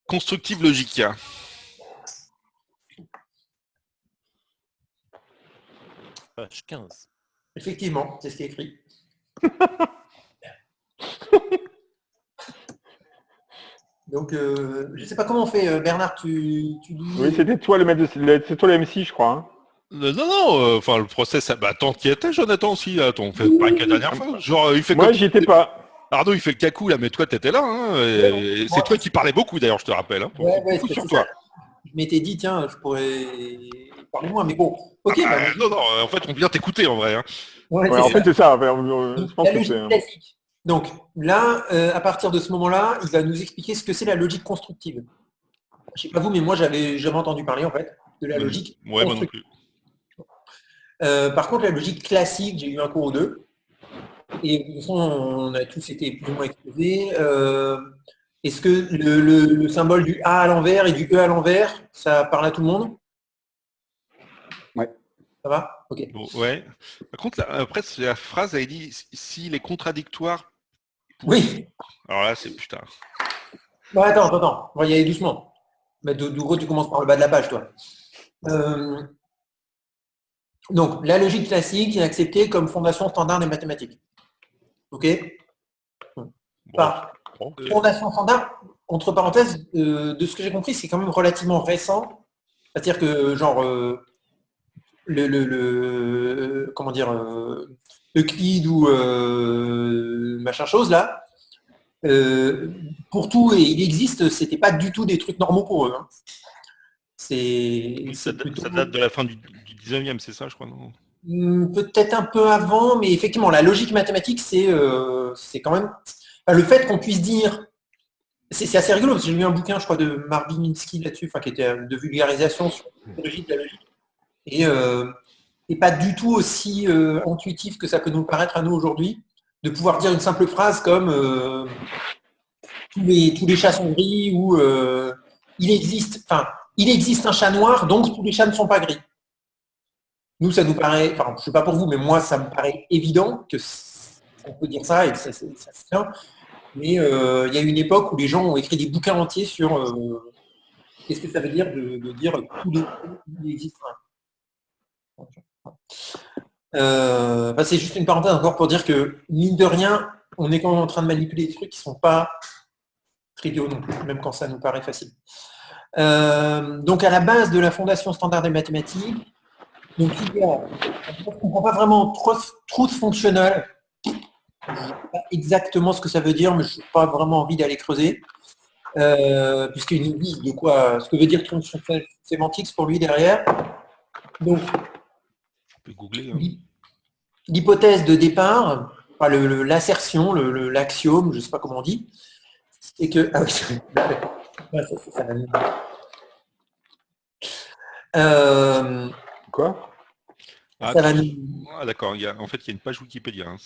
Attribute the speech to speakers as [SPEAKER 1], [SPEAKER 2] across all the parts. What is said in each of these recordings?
[SPEAKER 1] constructive logique.
[SPEAKER 2] Page 15.
[SPEAKER 3] Effectivement, c'est ce qui est écrit. Donc, je ne sais pas comment on fait, Bernard, tu dis...
[SPEAKER 4] Oui, c'était toi le maître c'est toi le MC, je crois. Hein.
[SPEAKER 1] Non, enfin le process, attends, qui était Jonathan aussi, attends, fait pas que la dernière fois. Genre, il fait
[SPEAKER 4] Moi,
[SPEAKER 1] comme...
[SPEAKER 4] j'y étais pas.
[SPEAKER 1] Arnaud, il fait le cacou là, mais toi, t'étais là, hein, et c'est toi qui parlais beaucoup d'ailleurs, je te rappelle. Hein,
[SPEAKER 3] Ouais,
[SPEAKER 1] beaucoup sur
[SPEAKER 3] c'est
[SPEAKER 1] toi.
[SPEAKER 3] ça. Je m'étais dit, tiens, je pourrais parler moins, mais bon, ok.
[SPEAKER 1] Non, en fait, on vient t'écouter en vrai. Hein.
[SPEAKER 3] Ouais,
[SPEAKER 4] Ouais, en fait, c'est ça. Je pense
[SPEAKER 3] la
[SPEAKER 4] que
[SPEAKER 3] logique
[SPEAKER 4] c'est.
[SPEAKER 3] classique. Donc là, à partir de ce moment-là, il va nous expliquer ce que c'est la logique constructive. Je sais pas vous, mais moi, j'avais jamais entendu parler en fait de la logique
[SPEAKER 1] Ouais, moi non plus.
[SPEAKER 3] Par contre, la logique classique, j'ai eu un cours ou deux. Et de toute façon, on a tous été plus ou moins exposés. Est-ce que le symbole du A à l'envers et du E à l'envers, ça parle à tout le monde?
[SPEAKER 4] Ouais.
[SPEAKER 3] Ça va? Ok.
[SPEAKER 1] Bon, ouais. Par contre, là, après, la phrase, elle dit s'il est contradictoire.
[SPEAKER 3] Oui.
[SPEAKER 1] Alors là, c'est putain.
[SPEAKER 3] Bon, attends. On va y aller doucement. Mais de gros, tu commences par le bas de la page, toi. Donc, la logique classique est acceptée comme fondation standard des mathématiques. Ok? Fondation standard, entre parenthèses, de ce que j'ai compris, c'est quand même relativement récent. C'est-à-dire que, genre, comment dire, Euclide ou machin chose, là, pour tout, et il existe, c'était pas du tout des trucs normaux pour eux. Hein.
[SPEAKER 1] Ça date de la fin du 19e, c'est ça, je crois, non?
[SPEAKER 3] Peut-être un peu avant, mais effectivement, la logique mathématique, c'est quand même... Enfin, le fait qu'on puisse dire... C'est assez rigolo, parce que j'ai lu un bouquin, je crois, de Marvin Minsky là-dessus, qui était de vulgarisation sur la logique de la logique. Et pas du tout aussi intuitif que ça peut nous paraître à nous aujourd'hui, de pouvoir dire une simple phrase comme tous les chats sont gris ou il existe un chat noir, donc tous les chats ne sont pas gris. Nous, ça nous paraît, enfin, je ne sais pas pour vous, mais moi, ça me paraît évident qu'on peut dire ça et que ça se tient. Mais il y a une époque où les gens ont écrit des bouquins entiers sur qu'est-ce que ça veut dire de dire tous les il existe un. C'est juste une parenthèse encore pour dire que, mine de rien, on est quand même en train de manipuler des trucs qui ne sont pas triviaux non plus, même quand ça nous paraît facile. Donc, à la base de la fondation standard des mathématiques, donc, je ne comprends pas vraiment truth functional. Je ne sais pas exactement ce que ça veut dire, mais je n'ai pas vraiment envie d'aller creuser. Puisqu'il nous dit de quoi, ce que veut dire truth sémantique pour lui derrière. Donc,
[SPEAKER 1] on peut googler. Hein.
[SPEAKER 3] L'hypothèse de départ, enfin, l'assertion, l'axiome, je ne sais pas comment on dit, c'est que... Ah oui,
[SPEAKER 4] Quoi?
[SPEAKER 1] D'accord, en fait, il y a une page Wikipédia. Hein,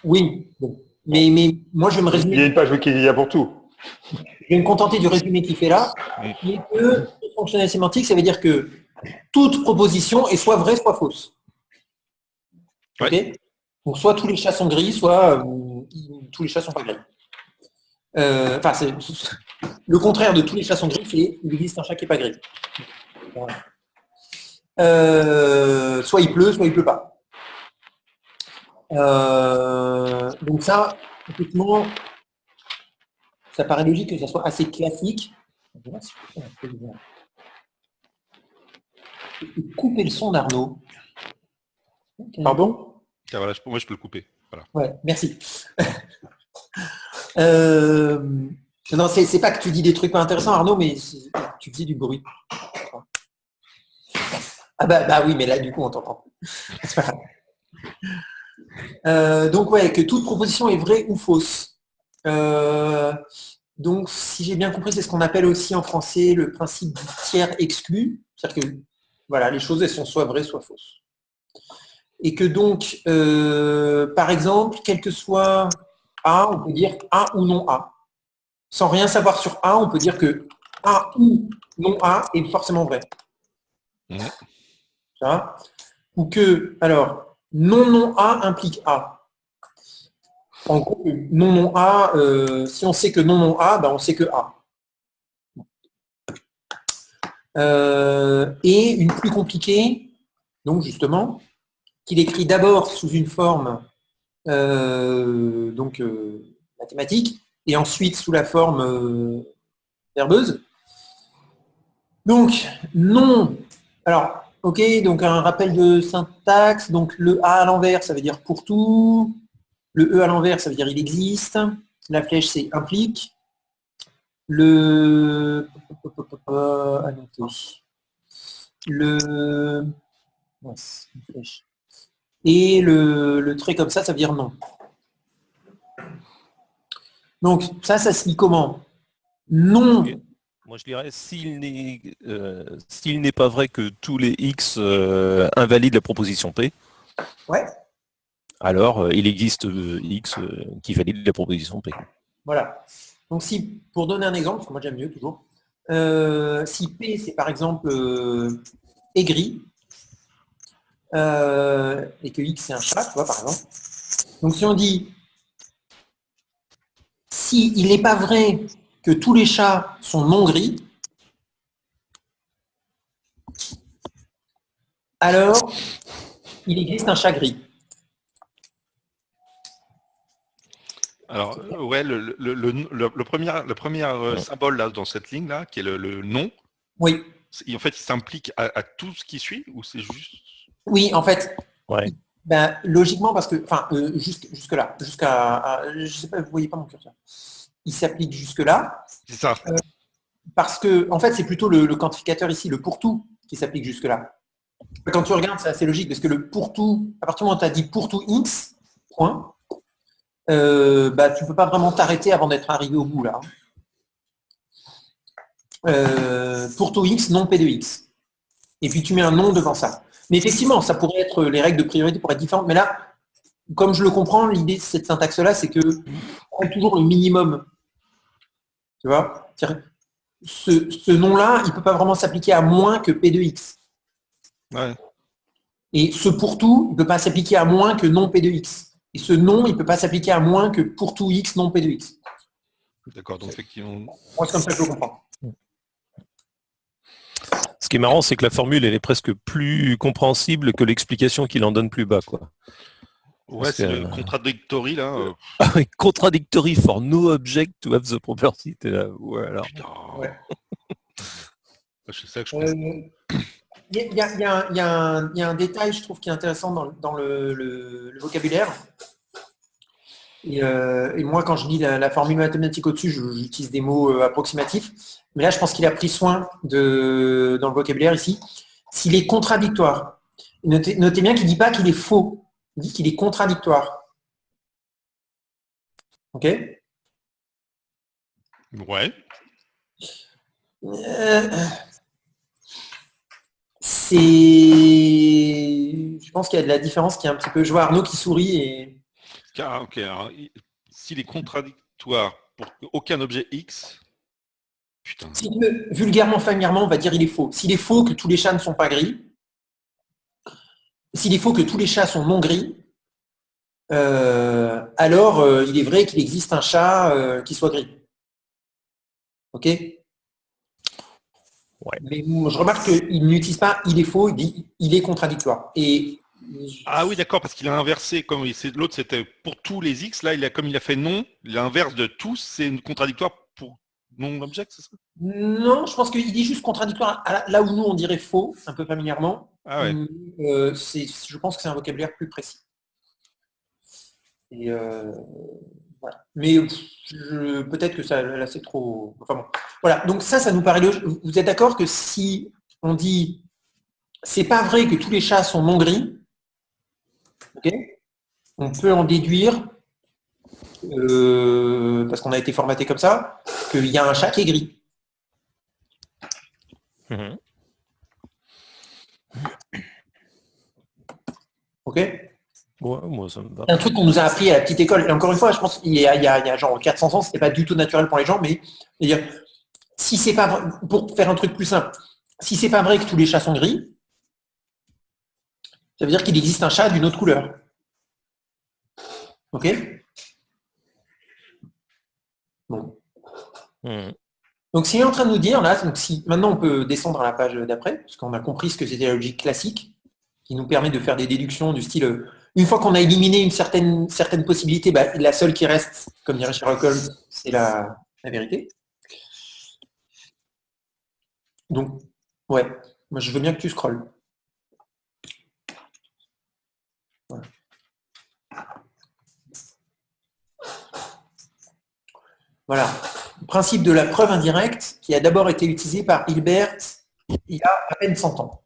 [SPEAKER 3] oui, bon. Mais moi, je vais me résumer...
[SPEAKER 4] Il y a une page Wikipédia pour tout.
[SPEAKER 3] Je vais me contenter du résumé qu'il fait là. Qui est que fonctionnel sémantique, ça veut dire que toute proposition est soit vraie, soit fausse.
[SPEAKER 1] Ouais.
[SPEAKER 3] Okay, donc soit tous les chats sont gris, soit tous les chats sont pas gris. C'est le contraire de tous les chats sont gris, c'est il existe un chat qui n'est pas gris. Voilà. Soit il pleut, soit il pleut pas. Donc ça, effectivement, ça paraît logique que ça soit assez classique. Couper le son d'Arnaud.
[SPEAKER 4] Okay. Pardon?
[SPEAKER 1] Voilà, moi je peux le couper. Voilà.
[SPEAKER 3] Ouais, merci. Non, c'est pas que tu dis des trucs pas intéressants, Arnaud, mais tu faisais du bruit. Ah bah oui, mais là du coup on t'entend. Donc ouais, que toute proposition est vraie ou fausse. Donc si j'ai bien compris, c'est ce qu'on appelle aussi en français le principe du tiers exclu. C'est-à-dire que voilà, les choses elles sont soit vraies, soit fausses. Et que donc, par exemple, quel que soit A, on peut dire A ou non A. Sans rien savoir sur A, on peut dire que A ou non A est forcément vrai. Ça. Ou que, alors, non A implique A. En gros, non A, si on sait que non A, ben on sait que A. et une plus compliquée, donc justement, qu'il écrit d'abord sous une forme mathématique et ensuite sous la forme verbeuse. Donc, non. Alors, ok, donc un rappel de syntaxe. Donc, le A à l'envers, ça veut dire pour tout. Le E à l'envers, ça veut dire il existe. La flèche, c'est implique. Le... Le... une flèche. Et le trait comme ça veut dire non. Donc, ça se lit comment? Non.
[SPEAKER 2] Ok. Moi, je dirais, s'il n'est pas vrai que tous les X invalident la proposition P,
[SPEAKER 3] Ouais.
[SPEAKER 2] alors il existe X qui valide la proposition P.
[SPEAKER 3] Voilà. Donc, si, pour donner un exemple, parce que moi j'aime mieux toujours, si P, c'est par exemple aigri, et que X, c'est un chat, tu vois, par exemple. Donc, si on dit, si il n'est pas vrai que tous les chats sont non gris, alors il existe un chat gris.
[SPEAKER 1] Alors, ouais, le premier symbole là, dans cette ligne là, qui est le nom,
[SPEAKER 3] Oui.
[SPEAKER 1] en fait, il s'implique à tout ce qui suit ou c'est juste...
[SPEAKER 3] Oui, en fait,
[SPEAKER 2] Ouais.
[SPEAKER 3] ben, logiquement, parce que, enfin, jusque-là, je sais pas, vous voyez pas mon curseur. Il s'applique jusque-là,
[SPEAKER 1] C'est ça.
[SPEAKER 3] parce que, en fait, c'est plutôt le quantificateur ici, le pour tout, qui s'applique jusque-là. Quand tu regardes, c'est assez logique, parce que le pour tout, à partir du moment où tu as dit pour tout X, point, bah, tu ne peux pas vraiment t'arrêter avant d'être arrivé au bout, là. Pour tout X, non P de X. Et puis tu mets un nom devant ça. Mais effectivement, ça pourrait être, les règles de priorité pourraient être différentes, mais là, comme je le comprends, l'idée de cette syntaxe-là, c'est que on prend toujours le minimum. Tu vois? Ce nom-là, il ne peut pas vraiment s'appliquer à moins que P de X.
[SPEAKER 1] Ouais.
[SPEAKER 3] Et ce pour tout, il ne peut pas s'appliquer à moins que non P de X. Et ce nom, il ne peut pas s'appliquer à moins que pour tout X, non P de X.
[SPEAKER 1] D'accord, donc effectivement...
[SPEAKER 3] Moi, c'est comme ça que je le comprends.
[SPEAKER 2] Ce qui est marrant, c'est que la formule, elle est presque plus compréhensible que l'explication qu'il en donne plus bas, quoi.
[SPEAKER 1] Ouais, c'est le contradictory là.
[SPEAKER 2] Contradictory for no object to have the property. T'es là, ouais, alors.
[SPEAKER 1] Putain.
[SPEAKER 3] Ouais.
[SPEAKER 1] C'est ça que je pense.
[SPEAKER 3] Il y a un détail, je trouve, qui est intéressant dans le vocabulaire. Et moi, quand je lis la formule mathématique au-dessus, j'utilise des mots approximatifs. Mais là, je pense qu'il a pris soin dans le vocabulaire ici. S'il est contradictoire, notez bien qu'il ne dit pas qu'il est faux. Il dit qu'il est contradictoire. OK?
[SPEAKER 1] Ouais.
[SPEAKER 3] Je pense qu'il y a de la différence qui est un petit peu... Je vois Arnaud qui sourit et...
[SPEAKER 1] Ok, alors, s'il est contradictoire pour aucun objet X, putain.
[SPEAKER 3] Si vulgairement, familièrement, on va dire il est faux. S'il est faux que tous les chats ne sont pas gris, s'il est faux que tous les chats sont non gris, alors il est vrai qu'il existe un chat qui soit gris. OK?
[SPEAKER 2] Ouais.
[SPEAKER 3] Mais je remarque qu'il n'utilise pas il est faux, il dit il est contradictoire. Et
[SPEAKER 1] Ah oui, d'accord, parce qu'il a inversé, comme l'autre c'était pour tous les X, là comme il a fait non, l'inverse de tous, c'est une contradictoire pour non-object, c'est ça?
[SPEAKER 3] non, je pense qu'il dit juste contradictoire là où nous on dirait faux, un peu familièrement.
[SPEAKER 1] Ah ouais.
[SPEAKER 3] Je pense que c'est un vocabulaire plus précis. Et voilà. Mais peut-être que ça, là, c'est trop... Enfin bon. Voilà, donc ça nous paraît logique. Vous êtes d'accord que si on dit c'est pas vrai que tous les chats sont non gris, okay, on peut en déduire, parce qu'on a été formaté comme ça, qu'il y a un chat qui est gris.
[SPEAKER 2] Mhm.
[SPEAKER 3] OK?
[SPEAKER 2] Ouais, moi, ça me va.
[SPEAKER 3] Un truc qu'on nous a appris à la petite école, et encore une fois, je pense qu'il y a genre 400 ans, c'était pas du tout naturel pour les gens, mais si c'est pas vrai, pour faire un truc plus simple, si c'est pas vrai que tous les chats sont gris, ça veut dire qu'il existe un chat d'une autre couleur. OK? Bon.
[SPEAKER 2] Mhm.
[SPEAKER 3] Donc, ce qu'il est en train de nous dire, là, donc si maintenant on peut descendre à la page d'après, parce qu'on a compris ce que c'était la logique classique, qui nous permet de faire des déductions du style, une fois qu'on a éliminé une certaine possibilité, bah, la seule qui reste, comme dirait Sherlock Holmes, c'est la vérité. Donc, ouais, moi je veux bien que tu scrolles. Voilà. Voilà. Le principe de la preuve indirecte qui a d'abord été utilisé par Hilbert il y a à peine 100 ans.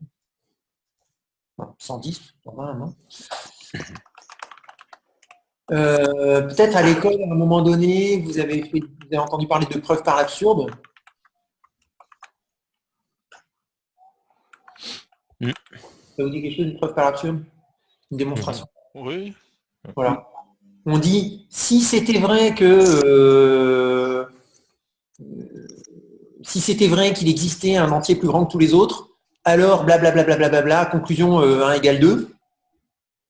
[SPEAKER 3] Non, 110, 120, non. Peut-être à l'école, à un moment donné, vous avez entendu parler de preuve par l'absurde. Ça vous dit quelque chose, une preuve par l'absurde? Une démonstration.
[SPEAKER 1] Oui.
[SPEAKER 3] Voilà. On dit, si c'était vrai que si c'était vrai qu'il existait un entier plus grand que tous les autres, alors blablabla, conclusion 1 égale 2.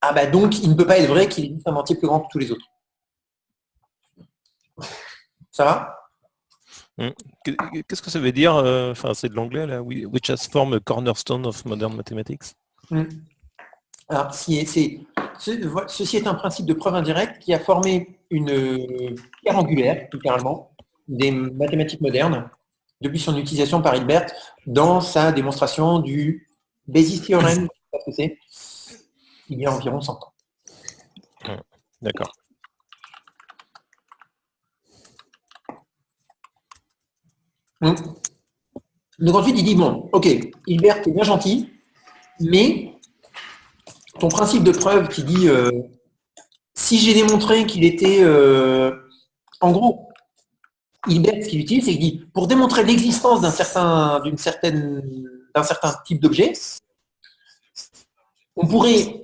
[SPEAKER 3] Ah bah donc il ne peut pas être vrai qu'il existe un entier plus grand que tous les autres. Ça va?
[SPEAKER 2] Qu'est-ce que ça veut dire? Enfin, c'est de l'anglais là. Which has formed a cornerstone of modern mathematics.
[SPEAKER 3] Alors, ceci est un principe de preuve indirecte qui a formé une pierre angulaire, littéralement, des mathématiques modernes, depuis son utilisation par Hilbert dans sa démonstration du Bayes' théorème, il y a environ 100 ans.
[SPEAKER 2] D'accord.
[SPEAKER 3] Donc ensuite, il dit, bon, ok, Hilbert, t'es bien gentil, mais ton principe de preuve qui dit, si j'ai démontré qu'il était... en gros, Hilbert, ce qu'il utilise, c'est qu'il dit, pour démontrer l'existence d'un certain type d'objet, on pourrait,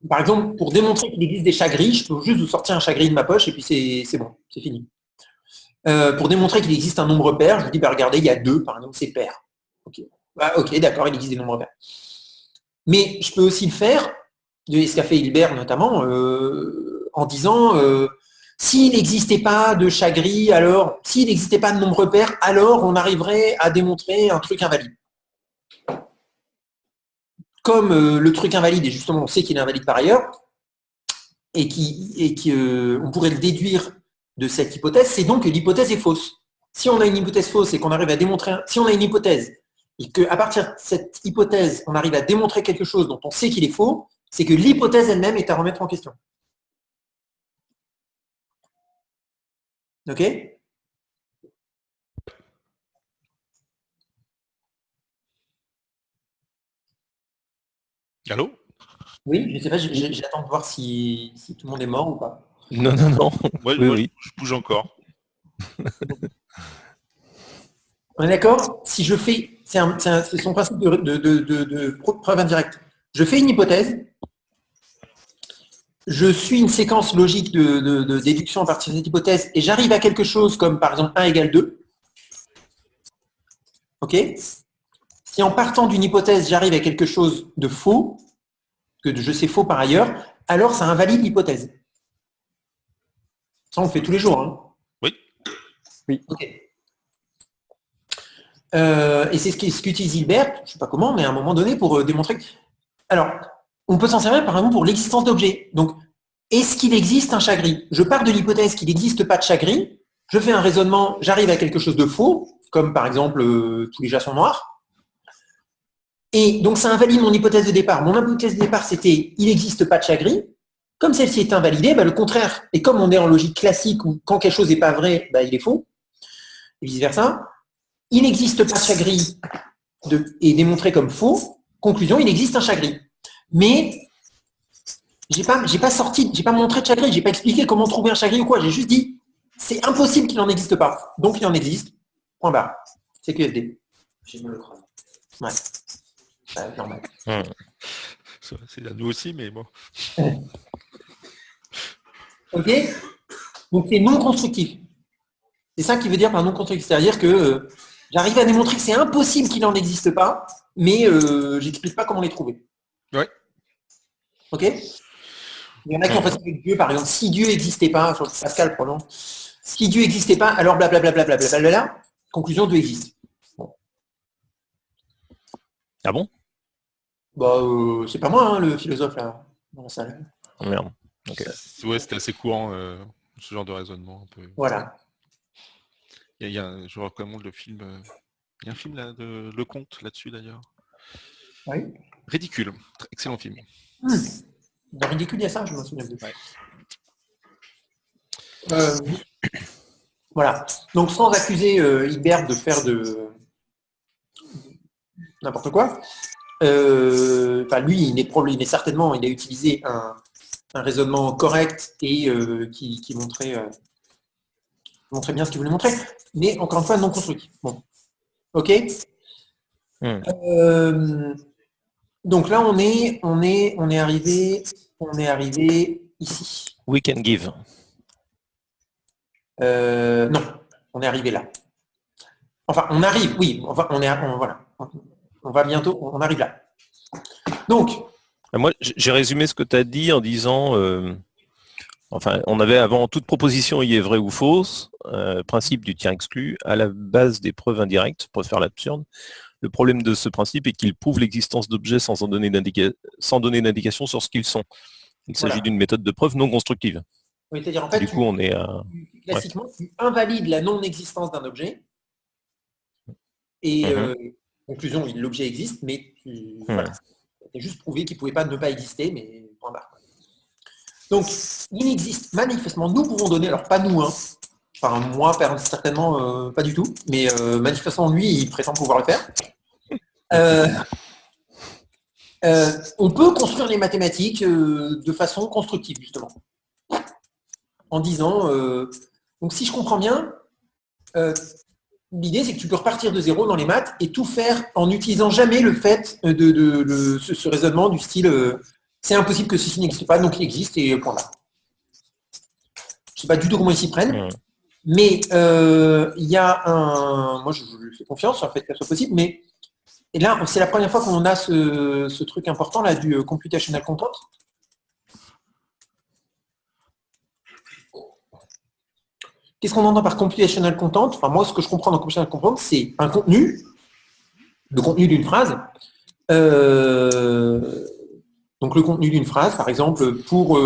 [SPEAKER 3] par exemple, pour démontrer qu'il existe des chats gris, je peux juste vous sortir un chat gris de ma poche et puis c'est bon, c'est fini. Pour démontrer qu'il existe un nombre pair, je vous dis, bah, regardez, il y a 2, par exemple, c'est pair. Ok, bah, ok, d'accord, il existe des nombres pairs. Mais je peux aussi le faire, ce qu'a fait Hilbert notamment, en disant, s'il n'existait pas de chat gris, alors, s'il n'existait pas de nombre pair, alors on arriverait à démontrer un truc invalide. Comme le truc invalide, et justement on sait qu'il est invalide par ailleurs, et qu'on pourrait le déduire de cette hypothèse, c'est donc que l'hypothèse est fausse. Si on a une hypothèse fausse et qu'on arrive à démontrer, si on a une hypothèse, et qu'à partir de cette hypothèse, on arrive à démontrer quelque chose dont on sait qu'il est faux, c'est que l'hypothèse elle-même est à remettre en question. Ok ?
[SPEAKER 1] Allô?
[SPEAKER 3] Oui, je ne sais pas, j'attends de voir si tout le monde est mort ou pas.
[SPEAKER 2] Non.
[SPEAKER 1] Ouais,
[SPEAKER 2] Oui,
[SPEAKER 1] moi,
[SPEAKER 2] oui.
[SPEAKER 1] je bouge encore.
[SPEAKER 3] On est d'accord? Si je fais, c'est son principe de preuve indirecte. Je fais une hypothèse, je suis une séquence logique de déduction à partir de cette hypothèse et j'arrive à quelque chose comme par exemple 1 égale 2. Ok? Si en partant d'une hypothèse, j'arrive à quelque chose de faux, que je sais faux par ailleurs, alors ça invalide l'hypothèse. Ça, on le fait tous les jours. Hein.
[SPEAKER 1] Oui.
[SPEAKER 3] Ok. Et c'est ce qu'utilise Hilbert, je ne sais pas comment, mais à un moment donné pour démontrer. Alors, on peut s'en servir par exemple pour l'existence d'objets. Donc, est-ce qu'il existe un chat gris? Je pars de l'hypothèse qu'il n'existe pas de chat gris, je fais un raisonnement, j'arrive à quelque chose de faux, comme par exemple tous les chats sont noirs. Et donc, ça invalide mon hypothèse de départ. Mon hypothèse de départ, c'était il n'existe pas de chat gris. Comme celle-ci est invalidée, bah, le contraire. Et comme on est en logique classique où quand quelque chose n'est pas vrai, bah, il est faux, et vice-versa, il n'existe pas de chat gris est démontré comme faux. Conclusion, il existe un chat gris. Mais j'ai pas montré de chat gris, j'ai pas expliqué comment trouver un chat gris ou quoi. J'ai juste dit c'est impossible qu'il n'en existe pas. Donc il en existe. Point barre. C'est QFD. J'ai mal le crâne. Ouais. Normal.
[SPEAKER 1] C'est à nous aussi, mais bon.
[SPEAKER 3] Ok. Donc c'est non constructif. C'est ça qui veut dire par non constructif. C'est-à-dire que j'arrive à démontrer que c'est impossible qu'il n'en existe pas, mais j'explique pas comment les trouver.
[SPEAKER 1] Ouais.
[SPEAKER 3] Ok. Il y en a qui ont fait ça avec Dieu, par exemple. Si Dieu n'existait pas, Pascal, pardon. Si Dieu n'existait pas, alors blablabla. conclusion 2 existe.
[SPEAKER 2] Ah bon?
[SPEAKER 3] Bah, c'est pas moi, hein, le philosophe, là, dans la salle.
[SPEAKER 2] Oh, merde. Ok.
[SPEAKER 1] Ouais, c'était assez courant, ce genre de raisonnement. Un peu.
[SPEAKER 3] Voilà.
[SPEAKER 1] Je recommande le film. Il y a un film là, de Le Comte là-dessus d'ailleurs.
[SPEAKER 3] Oui.
[SPEAKER 1] Ridicule. Excellent film.
[SPEAKER 3] Dans Ridicule, il y a ça, je m'en souviens plus.
[SPEAKER 1] Ouais.
[SPEAKER 3] Voilà. Donc, sans accuser Hilbert de faire de n'importe quoi, lui, il est certainement, il a utilisé un raisonnement correct et qui montrait bien ce qu'il voulait montrer, mais encore une fois, non constructif. Bon. OK. Donc là, on est arrivé ici.
[SPEAKER 2] We can give.
[SPEAKER 3] Non, on est arrivé là. Enfin, on arrive, oui. Enfin, voilà. On va bientôt, on arrive là. Donc.
[SPEAKER 2] Moi, j'ai résumé ce que tu as dit en disant, on avait avant toute proposition y est vraie ou fausse, principe du tiers exclu, à la base des preuves indirectes, pour faire l'absurde. Le problème de ce principe est qu'il prouve l'existence d'objets sans donner d'indication sur ce qu'ils sont. Il s'agit d'une méthode de preuve non constructive.
[SPEAKER 3] Oui, c'est-à-dire en fait,
[SPEAKER 2] du coup, on est à...
[SPEAKER 3] classiquement, tu invalides la non-existence d'un objet. Et conclusion, l'objet existe, mais tu as juste prouvé qu'il ne pouvait pas ne pas exister, mais point barre. Donc, il existe manifestement, nous pouvons donner, alors pas nous, hein, enfin moi certainement pas du tout, mais manifestement lui, il prétend pouvoir le faire. On peut construire les mathématiques de façon constructive, justement. En disant, donc si je comprends bien, l'idée c'est que tu peux repartir de zéro dans les maths et tout faire en n'utilisant jamais le fait de ce raisonnement du style c'est impossible que ceci n'existe pas, donc il existe et point là. Je ne sais pas du tout comment ils s'y prennent, mais il y a un... Moi je lui fais confiance sur le fait que ça soit possible, mais et là c'est la première fois qu'on a ce truc important là du computational content. Qu'est-ce qu'on entend par computational content? Enfin, moi, ce que je comprends dans computational content, c'est un contenu, le contenu d'une phrase. Donc, le contenu d'une phrase, par exemple, pour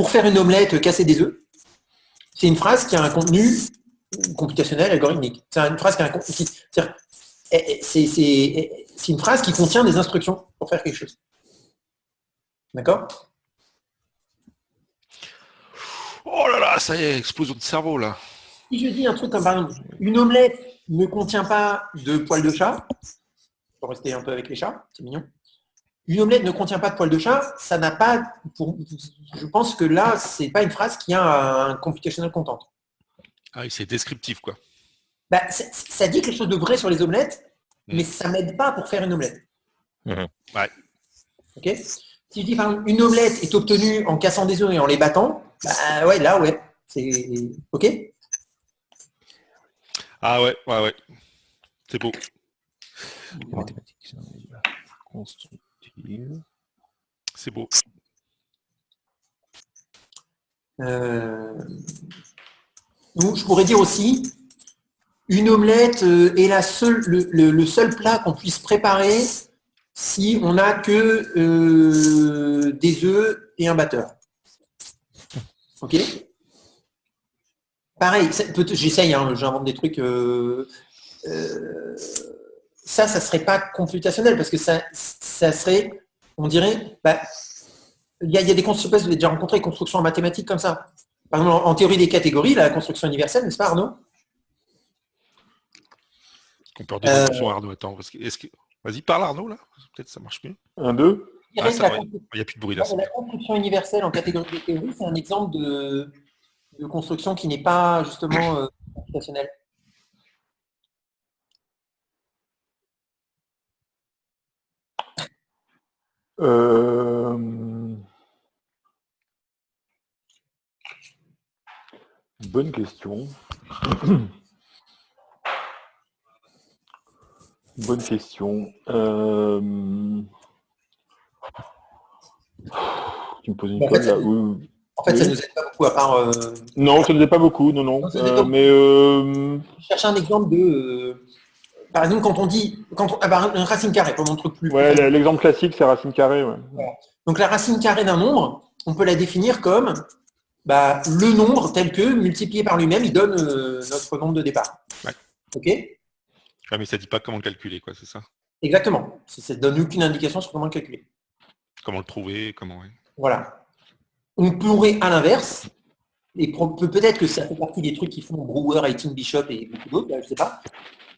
[SPEAKER 3] faire une omelette, casser des œufs, c'est une phrase qui a un contenu computationnel, algorithmique. C'est une phrase qui a un contenu. C'est une phrase qui contient des instructions pour faire quelque chose. D'accord?
[SPEAKER 1] Oh là là, ça y est, explosion de cerveau là.
[SPEAKER 3] Si je dis un truc comme par exemple, une omelette ne contient pas de poils de chat, pour rester un peu avec les chats, c'est mignon. Une omelette ne contient pas de poils de chat, ça n'a pas, je pense que là, c'est pas une phrase qui a un computational content.
[SPEAKER 1] Ah oui, c'est descriptif quoi.
[SPEAKER 3] Bah, ça dit quelque chose de vrai sur les omelettes, mais ça m'aide pas pour faire une omelette.
[SPEAKER 1] Ouais.
[SPEAKER 3] Ok. Si je dis par exemple, une omelette est obtenue en cassant des œufs et en les battant, bah ouais, là ouais, c'est ok.
[SPEAKER 1] Ah ouais. C'est beau.
[SPEAKER 2] Mathématiques constructives.
[SPEAKER 1] C'est beau.
[SPEAKER 3] Donc, je pourrais dire aussi, une omelette est le seul plat qu'on puisse préparer si on n'a que des œufs et un batteur. Ok. Pareil, j'essaye, hein, j'invente des trucs. Ça serait pas computationnel parce que ça serait, on dirait, il y a des constructions, vous avez déjà rencontré des constructions en mathématiques comme ça. Par exemple, en théorie des catégories, la construction universelle, n'est-ce pas, Arnaud?
[SPEAKER 1] On peut redire attention Arnaud, attends. Vas-y, parle Arnaud là. Peut-être ça marche mieux.
[SPEAKER 4] 1, 2.
[SPEAKER 1] Il n'y a plus de bruit là.
[SPEAKER 3] La construction universelle en catégorie de théorie, c'est un exemple de construction qui n'est pas justement computationnelle.
[SPEAKER 4] Bonne question. Bonne question. Tu me poses une colle là.
[SPEAKER 3] En fait, ça
[SPEAKER 4] Oui.
[SPEAKER 3] nous aide pas beaucoup, à part
[SPEAKER 4] Non, ça ne faisait pas beaucoup, non, non.
[SPEAKER 3] Non, ça faisait pas
[SPEAKER 4] Mais
[SPEAKER 3] chercher un exemple de. Par exemple, quand on dit. Un racine carrée, pour mon truc plus.
[SPEAKER 4] ouais, l'exemple classique, c'est racine carrée. Ouais.
[SPEAKER 3] Donc la racine carrée d'un nombre, on peut la définir comme le nombre tel que multiplié par lui-même, il donne notre nombre de départ.
[SPEAKER 1] Ouais.
[SPEAKER 3] Ok.
[SPEAKER 1] Ah, mais ça dit pas comment le calculer, quoi, c'est ça.
[SPEAKER 3] Exactement. Ça ne donne aucune indication sur comment le calculer.
[SPEAKER 1] Comment le trouver, comment. Ouais.
[SPEAKER 3] Voilà. On pourrait, à l'inverse, et peut-être que ça fait partie des trucs qui font Brewer, Hating, Bishop et beaucoup d'autres, je ne sais pas.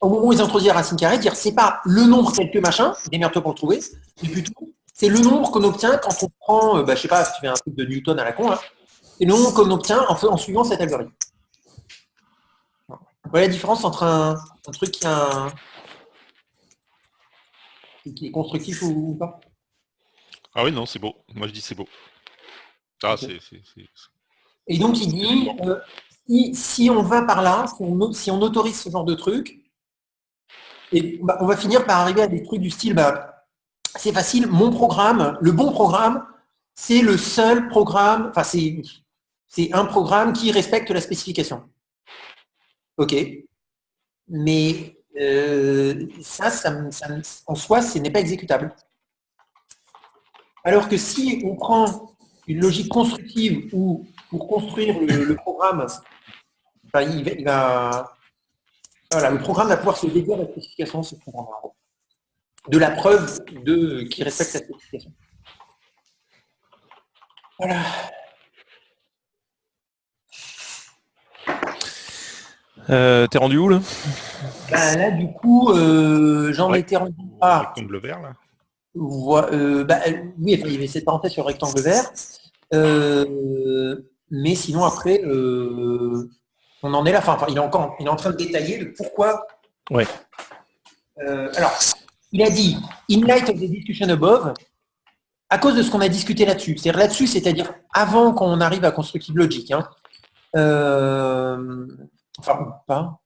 [SPEAKER 3] Au moment où ils introduisent la racine carrée, dire c'est pas le nombre tel que machin, démerde-toi pour le trouver, mais plutôt c'est le nombre qu'on obtient quand on prend, je sais pas, si tu fais un truc de Newton à la con, là, c'est le nombre qu'on obtient en suivant cet algorithme. Voilà la différence entre un truc qui est constructif ou pas.
[SPEAKER 1] Ah oui, non, c'est beau. Moi, je dis c'est beau. Ah,
[SPEAKER 3] Ok.
[SPEAKER 1] c'est.
[SPEAKER 3] Et donc, il dit, si on va par là, si on autorise ce genre de truc, et on va finir par arriver à des trucs du style, c'est facile, mon programme, le bon programme, c'est le seul programme, enfin, c'est un programme qui respecte la spécification. OK. Mais en soi, ce n'est pas exécutable. Alors que si on prend une logique constructive où pour construire le programme, voilà, le programme va pouvoir se déduire la spécification de ce programme de la preuve qui respecte la spécification. Voilà.
[SPEAKER 2] T'es rendu où là?
[SPEAKER 3] Là, du coup, j'en étais rendu à.
[SPEAKER 1] Rectangle vert, là.
[SPEAKER 3] Oui, il y avait cette parenthèse sur le rectangle vert. Mais sinon, après, on en est là. Enfin, il est en train de détailler le pourquoi.
[SPEAKER 2] Ouais.
[SPEAKER 3] Alors, il a dit, in light of the discussion above, à cause de ce qu'on a discuté là-dessus. C'est-à-dire là-dessus, c'est-à-dire avant qu'on arrive à constructive logic. Enfin, pas.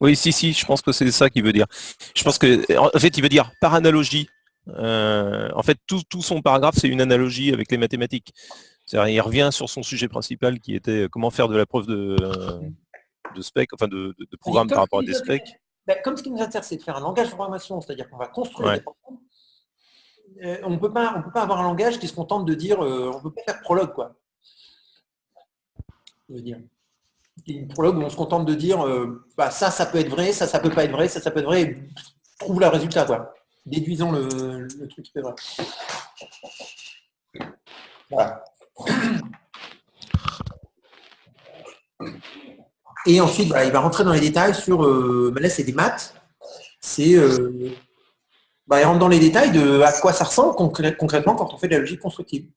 [SPEAKER 2] Oui, si, je pense que c'est ça qu'il veut dire. Je pense que, en fait, il veut dire par analogie. En fait, tout son paragraphe, c'est une analogie avec les mathématiques. C'est-à-dire, il revient sur son sujet principal qui était comment faire de la preuve de spec, enfin de programme par rapport à des specs.
[SPEAKER 3] Comme ce qui nous intéresse, c'est de faire un langage de programmation, c'est-à-dire qu'on va construire
[SPEAKER 2] Ouais.
[SPEAKER 3] des programmes, on ne peut pas avoir un langage qui se contente de dire on ne peut pas faire prologue, quoi. Je veux dire. Une prologue où on se contente de dire ça peut être vrai, ça peut pas être vrai, ça peut être vrai, et trouve le résultat, quoi. Déduisons le truc qui est vrai. Voilà. Et ensuite, il va rentrer dans les détails sur. Là, c'est des maths. C'est. Il rentre dans les détails de à quoi ça ressemble concrètement quand on fait de la logique constructive.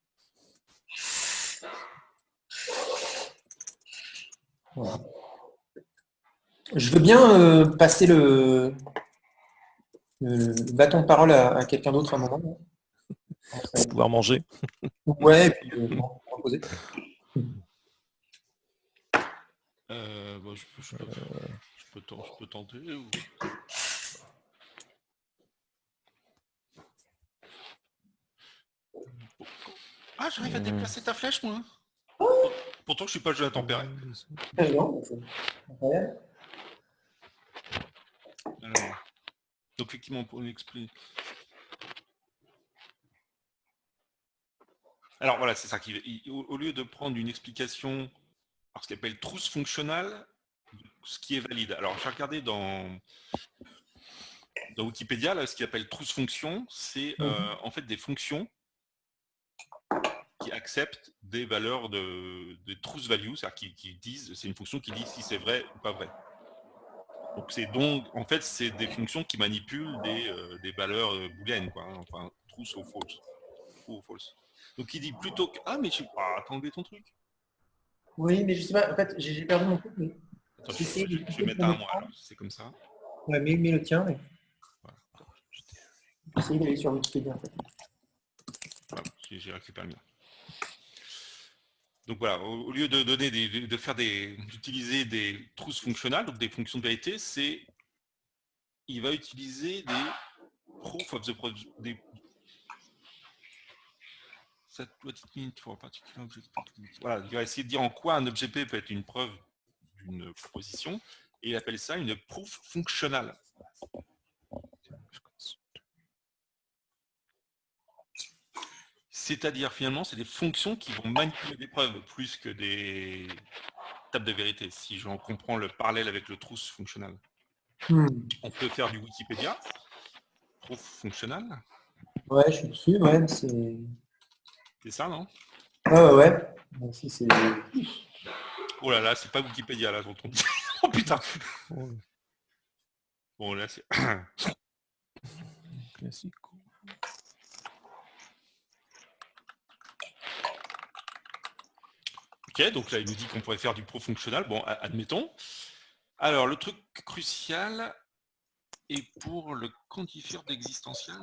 [SPEAKER 3] Voilà. Je veux bien passer le bâton de parole à quelqu'un d'autre à un moment.
[SPEAKER 2] Pour pouvoir manger.
[SPEAKER 3] Ouais, et puis reposer.
[SPEAKER 1] Je peux tenter. Ou... Ah, j'arrive à déplacer ta flèche, moi. Pourtant, je suis pas jeu à tempérer.
[SPEAKER 3] Non, incroyable.
[SPEAKER 1] Alors, donc, effectivement, pour l'expliquer. Alors, voilà, c'est ça au lieu de prendre une explication, alors, ce qu'il appelle trousse fonctionnelle, ce qui est valide. Alors, j'ai regardé dans Wikipédia, là, ce qu'il appelle trousse fonction, c'est en fait des fonctions qui acceptent des valeurs de truth value, c'est-à-dire qui disent, c'est une fonction qui dit si c'est vrai ou pas vrai. Donc en fait c'est des fonctions qui manipulent des valeurs booléennes, quoi, hein, enfin truth ou false. True ou false. Donc il dit plutôt que mais je sais pas, attendez ton truc.
[SPEAKER 3] Oui, mais je sais pas, en fait j'ai perdu mon truc, mais.
[SPEAKER 1] Attends, je vais mettre un moi alors, c'est comme ça.
[SPEAKER 3] Ouais, mais le tien, mais.
[SPEAKER 1] Voilà.
[SPEAKER 3] J'essaie d'aller sur Wikipédia en fait.
[SPEAKER 1] Voilà, j'ai récupéré le mien. Donc voilà, au lieu de donner d'utiliser des trousses fonctionnelles, donc des fonctions de vérité, il va utiliser des proof of the cette petite minute pour un particulier objet. Voilà, il va essayer de dire en quoi un objet P peut être une preuve d'une proposition, et il appelle ça une proof functional. C'est-à-dire, finalement, c'est des fonctions qui vont manipuler des preuves plus que des tables de vérité, si j'en comprends le parallèle avec le truth functional. On peut faire du Wikipédia, proof functional,
[SPEAKER 3] Ouais, je suis dessus, ouais. C'est...
[SPEAKER 1] c'est ça, non?
[SPEAKER 3] Ouais. Bon, si, c'est...
[SPEAKER 1] Oh là là, c'est pas Wikipédia, là, dont on dit. Oh putain. Bon, là, c'est...
[SPEAKER 2] Classique.
[SPEAKER 1] Ok, donc là, il nous dit qu'on pourrait faire du proof functional. Bon, admettons. Alors, le truc crucial est pour le quantifieur d'existentiel.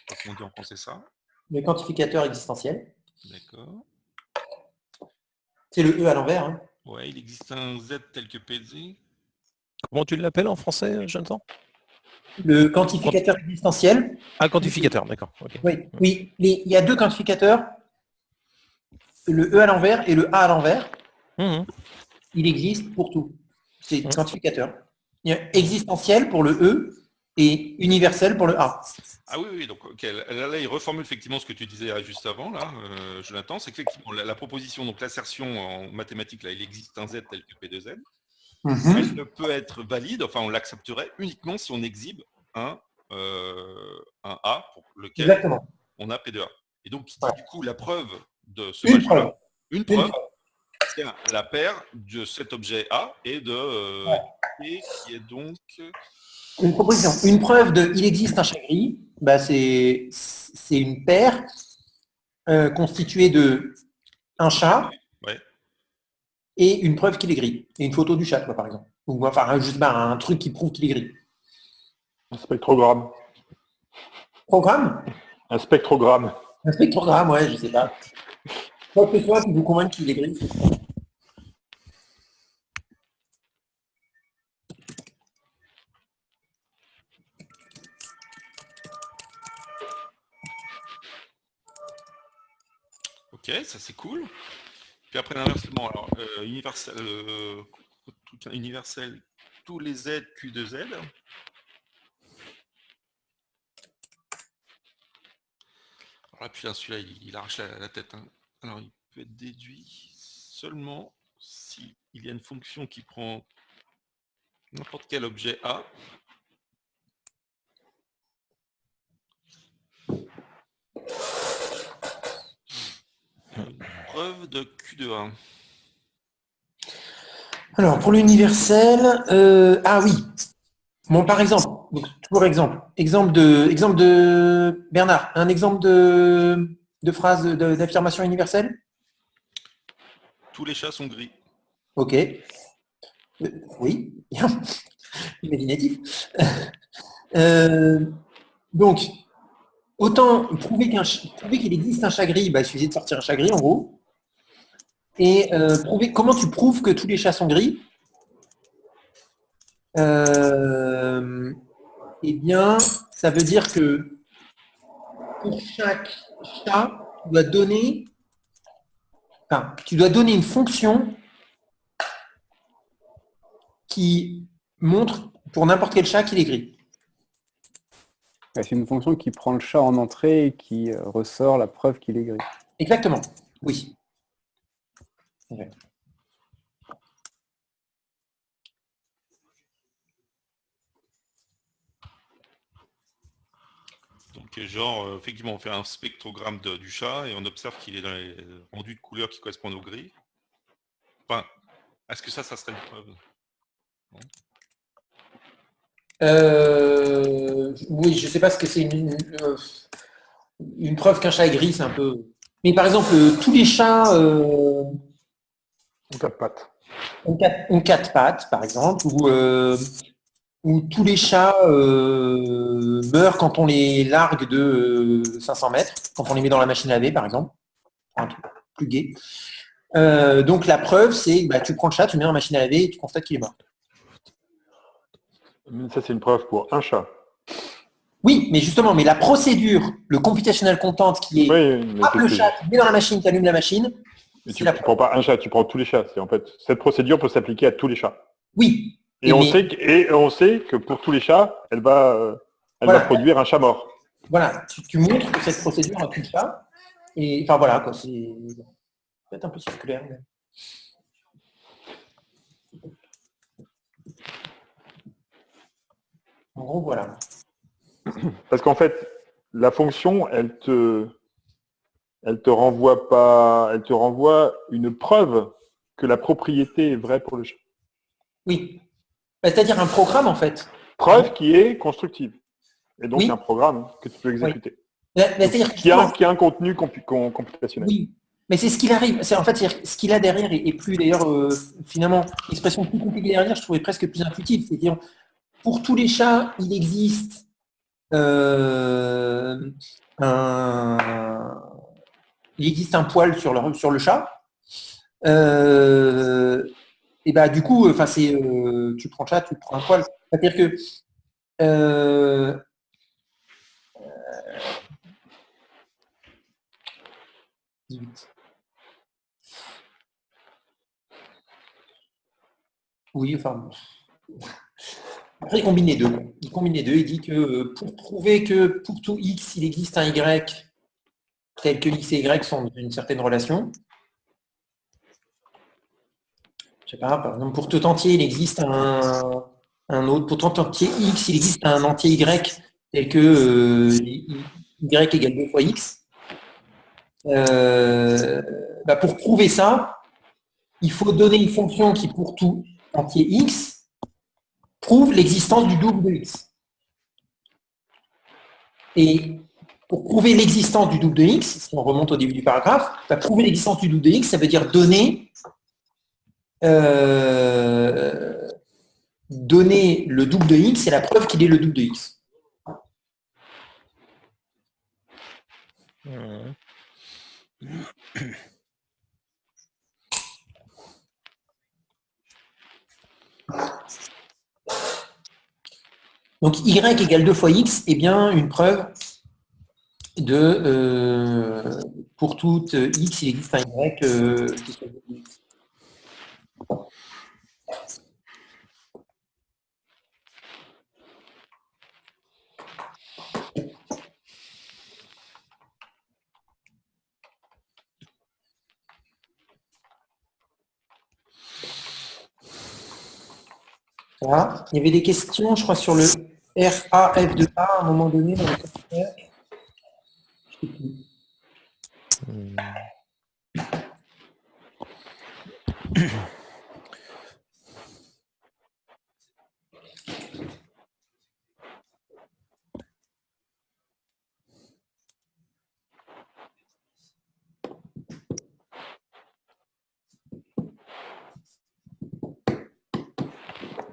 [SPEAKER 1] Comment on dit en français ça?
[SPEAKER 3] Le quantificateur existentiel.
[SPEAKER 1] D'accord.
[SPEAKER 3] C'est le E à l'envers. Hein.
[SPEAKER 1] Ouais, il existe un Z tel que PD.
[SPEAKER 2] Comment tu l'appelles en français, Jonathan?
[SPEAKER 3] Le quantificateur existentiel.
[SPEAKER 2] Ah, quantificateur, d'accord. Okay.
[SPEAKER 3] Oui. Il y a deux quantificateurs. Le E à l'envers et le A à l'envers. Il existe pour tout. C'est quantificateur. Il y a existentiel pour le E et universel pour le A.
[SPEAKER 1] Ah oui, donc okay. Là, il reformule effectivement ce que tu disais juste avant, là, Jonathan. C'est qu'effectivement, la proposition, donc l'assertion en mathématiques, là, il existe un Z tel que P de Z. Elle ne peut être valide, enfin on l'accepterait uniquement si on exhibe un A pour lequel
[SPEAKER 3] Exactement.
[SPEAKER 1] on a P de A. Et donc, du coup, la preuve de ce
[SPEAKER 3] machin-là,
[SPEAKER 1] une preuve, c'est la paire de cet objet A et de P qui est donc...
[SPEAKER 3] Une proposition. Une preuve de il existe un chat gris, bah c'est une paire constituée de un chat et une preuve qu'il est gris. Et une photo du chat, quoi, par exemple. Ou enfin, juste un truc qui prouve qu'il est gris.
[SPEAKER 4] Un spectrogramme.
[SPEAKER 3] Programme?
[SPEAKER 4] Un spectrogramme.
[SPEAKER 3] Un spectrogramme, ouais, je sais pas. Quoi que ce soit qui vous convainc qu'il est gris.
[SPEAKER 1] Ok, ça c'est cool. Puis après l'inversement, alors universel, tous les Z, Q de Z. Alors là, puis celui-là, il arrache la tête. Hein. Alors il peut être déduit seulement s'il y a une fonction qui prend n'importe quel objet A. Preuve de Q de A.
[SPEAKER 3] Alors, pour l'universel, ah oui. Bon, par exemple, donc, toujours exemple de Bernard, un exemple de phrase d'affirmation universelle.
[SPEAKER 1] Tous les chats sont gris.
[SPEAKER 3] Ok. Oui, bien. Imaginatif. Donc, autant prouver qu'il existe un chat gris, bah, il suffit de sortir un chat gris en gros. Et comment tu prouves que tous les chats sont gris? Eh bien, ça veut dire que pour chaque chat, tu dois donner une fonction qui montre pour n'importe quel chat qu'il est gris.
[SPEAKER 5] C'est une fonction qui prend le chat en entrée et qui ressort la preuve qu'il est gris.
[SPEAKER 3] Exactement, oui. Okay.
[SPEAKER 1] Donc genre, effectivement, on fait un spectrogramme du chat et on observe qu'il est dans les rendus de couleurs qui correspondent au gris. Enfin, est-ce que ça serait une preuve?
[SPEAKER 3] Oui, je ne sais pas ce que c'est une preuve qu'un chat est gris, c'est un peu... Mais par exemple, tous les chats
[SPEAKER 4] Ont quatre pattes.
[SPEAKER 3] ont quatre pattes, par exemple, ou tous les chats meurent quand on les largue de 500 mètres, quand on les met dans la machine à laver, par exemple. Un truc plus gai. Donc la preuve, c'est bah, tu prends le chat, tu le mets dans la machine à laver et tu constates qu'il est mort.
[SPEAKER 4] Ça, c'est une preuve pour un chat.
[SPEAKER 3] Oui, mais justement, mais la procédure, le computational content qui est
[SPEAKER 4] Oui, mais
[SPEAKER 3] le chat, tu mets dans la machine, tu allumes la machine.
[SPEAKER 4] tu prends pas un chat, tu prends tous les chats. En fait, cette procédure peut s'appliquer à tous les chats.
[SPEAKER 3] Oui.
[SPEAKER 4] Et on sait que pour tous les chats, elle va produire un chat mort.
[SPEAKER 3] Voilà, tu montres que cette procédure a tout le chat. Et enfin voilà, quoi, c'est peut-être un peu circulaire. Mais... En gros, voilà.
[SPEAKER 4] Parce qu'en fait, la fonction, elle te renvoie une preuve que la propriété est vraie pour le chat.
[SPEAKER 3] Oui. C'est-à-dire un programme, en fait.
[SPEAKER 4] Preuve qui est constructive. Et donc,
[SPEAKER 3] Oui.
[SPEAKER 4] un programme que tu peux exécuter.
[SPEAKER 3] C'est-à-dire
[SPEAKER 4] qui a un contenu computationnel.
[SPEAKER 3] Oui. Mais c'est ce qu'il arrive. C'est en fait ce qu'il a derrière et plus d'ailleurs finalement l'expression plus compliquée derrière, je trouvais presque plus intuitive. C'est-à-dire pour tous les chats, il existe un poil sur le chat. Et bah du coup, enfin c'est tu prends le chat, tu prends un poil. C'est-à-dire que oui, enfin. Après, il combine les deux. Il dit que pour prouver que pour tout x, il existe un y tel que x et y sont dans une certaine relation. Je sais pas, par exemple, pour tout entier, il existe un autre. Pour tout entier x, il existe un entier y tel que y égale 2 fois x. Pour prouver ça, il faut donner une fonction qui, pour tout entier x, prouve l'existence du double de x. Et pour prouver l'existence du double de x, si on remonte au début du paragraphe, prouver l'existence du double de x, ça veut dire donner le double de x et la preuve qu'il est le double de x. Donc y égale 2 fois x est bien une preuve de pour tout x, il existe un y qui soit double de x. Voilà. Il y avait des questions, je crois, sur le RAF de A à un moment donné dans le commentaire. Je sais plus.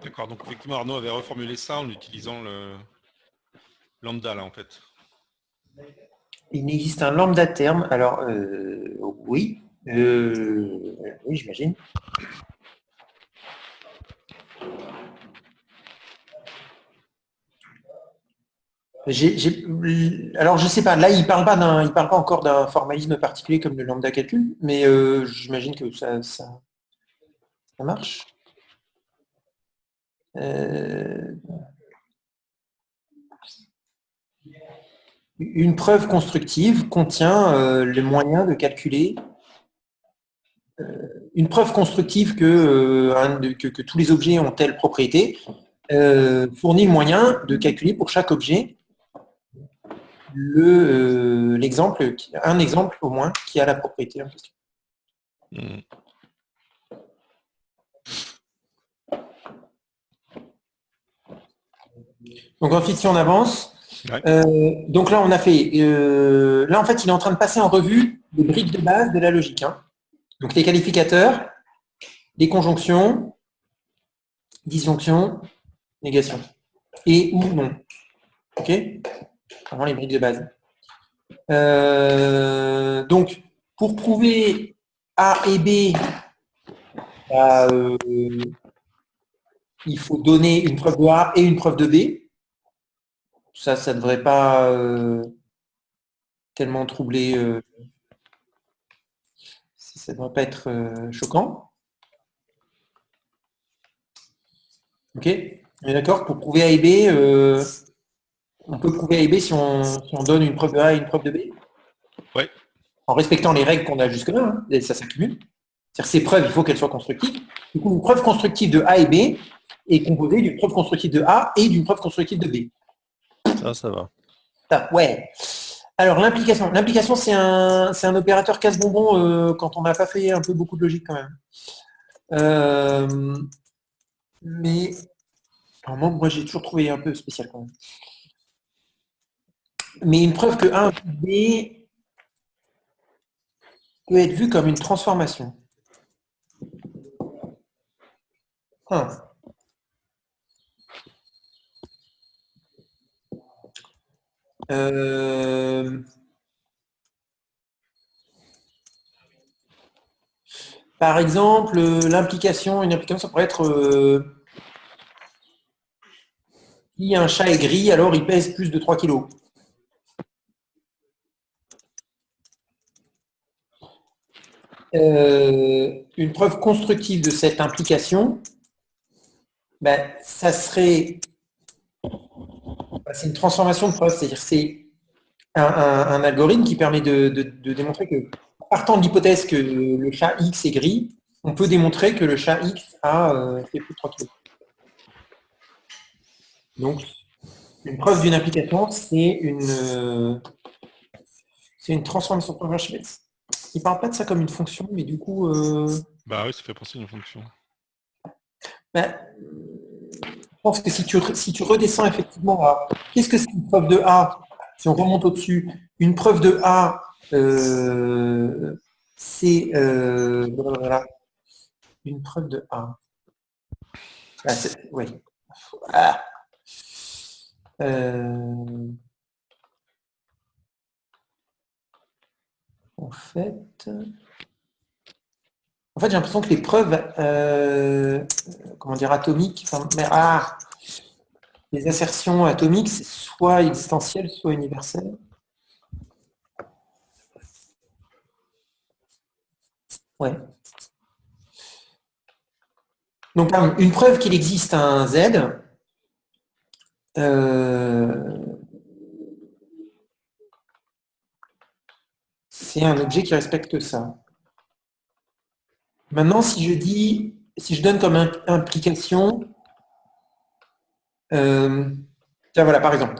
[SPEAKER 1] D'accord, donc effectivement Arnaud avait reformulé ça en utilisant le lambda là en fait.
[SPEAKER 3] Il existe un lambda terme, alors oui, oui j'imagine. Alors je sais pas, là il parle pas encore d'un formalisme particulier comme le lambda calcul, mais j'imagine que ça marche. Une preuve constructive contient les moyens de calculer. Une preuve constructive que tous les objets ont telle propriété fournit le moyen de calculer pour chaque objet un exemple au moins qui a la propriété en question. Donc ensuite, si on avance, donc là on a fait, là en fait il est en train de passer en revue les briques de base de la logique. Hein. Donc les qualificateurs, les conjonctions, disjonction, négation. Et ou non. Ok. Vraiment les briques de base. Donc, pour prouver A et B, il faut donner une preuve de A et une preuve de B. Ça ne devrait pas tellement troubler. Ça ne devrait pas être choquant. Ok. On est d'accord, pour prouver A et B, on peut prouver A et B si on donne une preuve de A et une preuve de B.
[SPEAKER 1] Ouais.
[SPEAKER 3] En respectant les règles qu'on a jusque-là, hein, et ça s'accumule. C'est-à-dire ces preuves, il faut qu'elles soient constructives. Du coup, une preuve constructive de A et B est composée d'une preuve constructive de A et d'une preuve constructive de B.
[SPEAKER 2] Ça va.
[SPEAKER 3] Ouais. Alors, l'implication. L'implication, c'est un opérateur casse-bonbon quand on n'a pas fait un peu beaucoup de logique quand même. Mais alors, moi, j'ai toujours trouvé un peu spécial quand même. Mais une preuve que A B peut être vue comme une transformation. Par exemple, l'implication, une implication, ça pourrait être si un chat est gris, alors il pèse plus de 3 kg. Une preuve constructive de cette implication, ben, ça serait c'est une transformation de preuve, c'est-à-dire c'est un algorithme qui permet de démontrer que, partant de l'hypothèse que le chat X est gris, on peut démontrer que le chat X a fait plus de 3 kg. Donc, une preuve d'une implication, c'est une transformation de preuve. Il ne parle pas de ça comme une fonction, mais du coup...
[SPEAKER 1] Bah oui, ça fait penser à une fonction.
[SPEAKER 3] Ben, je pense que si tu redescends effectivement à qu'est-ce que c'est une preuve de A, si on remonte au-dessus, une preuve de A, c'est voilà, une preuve de A. Ah, oui. Ah. En fait, j'ai l'impression que les preuves, comment dire, atomiques, les assertions atomiques, c'est soit existentiel, soit universel. Ouais. Donc, une preuve qu'il existe un Z, c'est un objet qui respecte ça. Maintenant, si je donne comme implication, tiens, voilà, par exemple,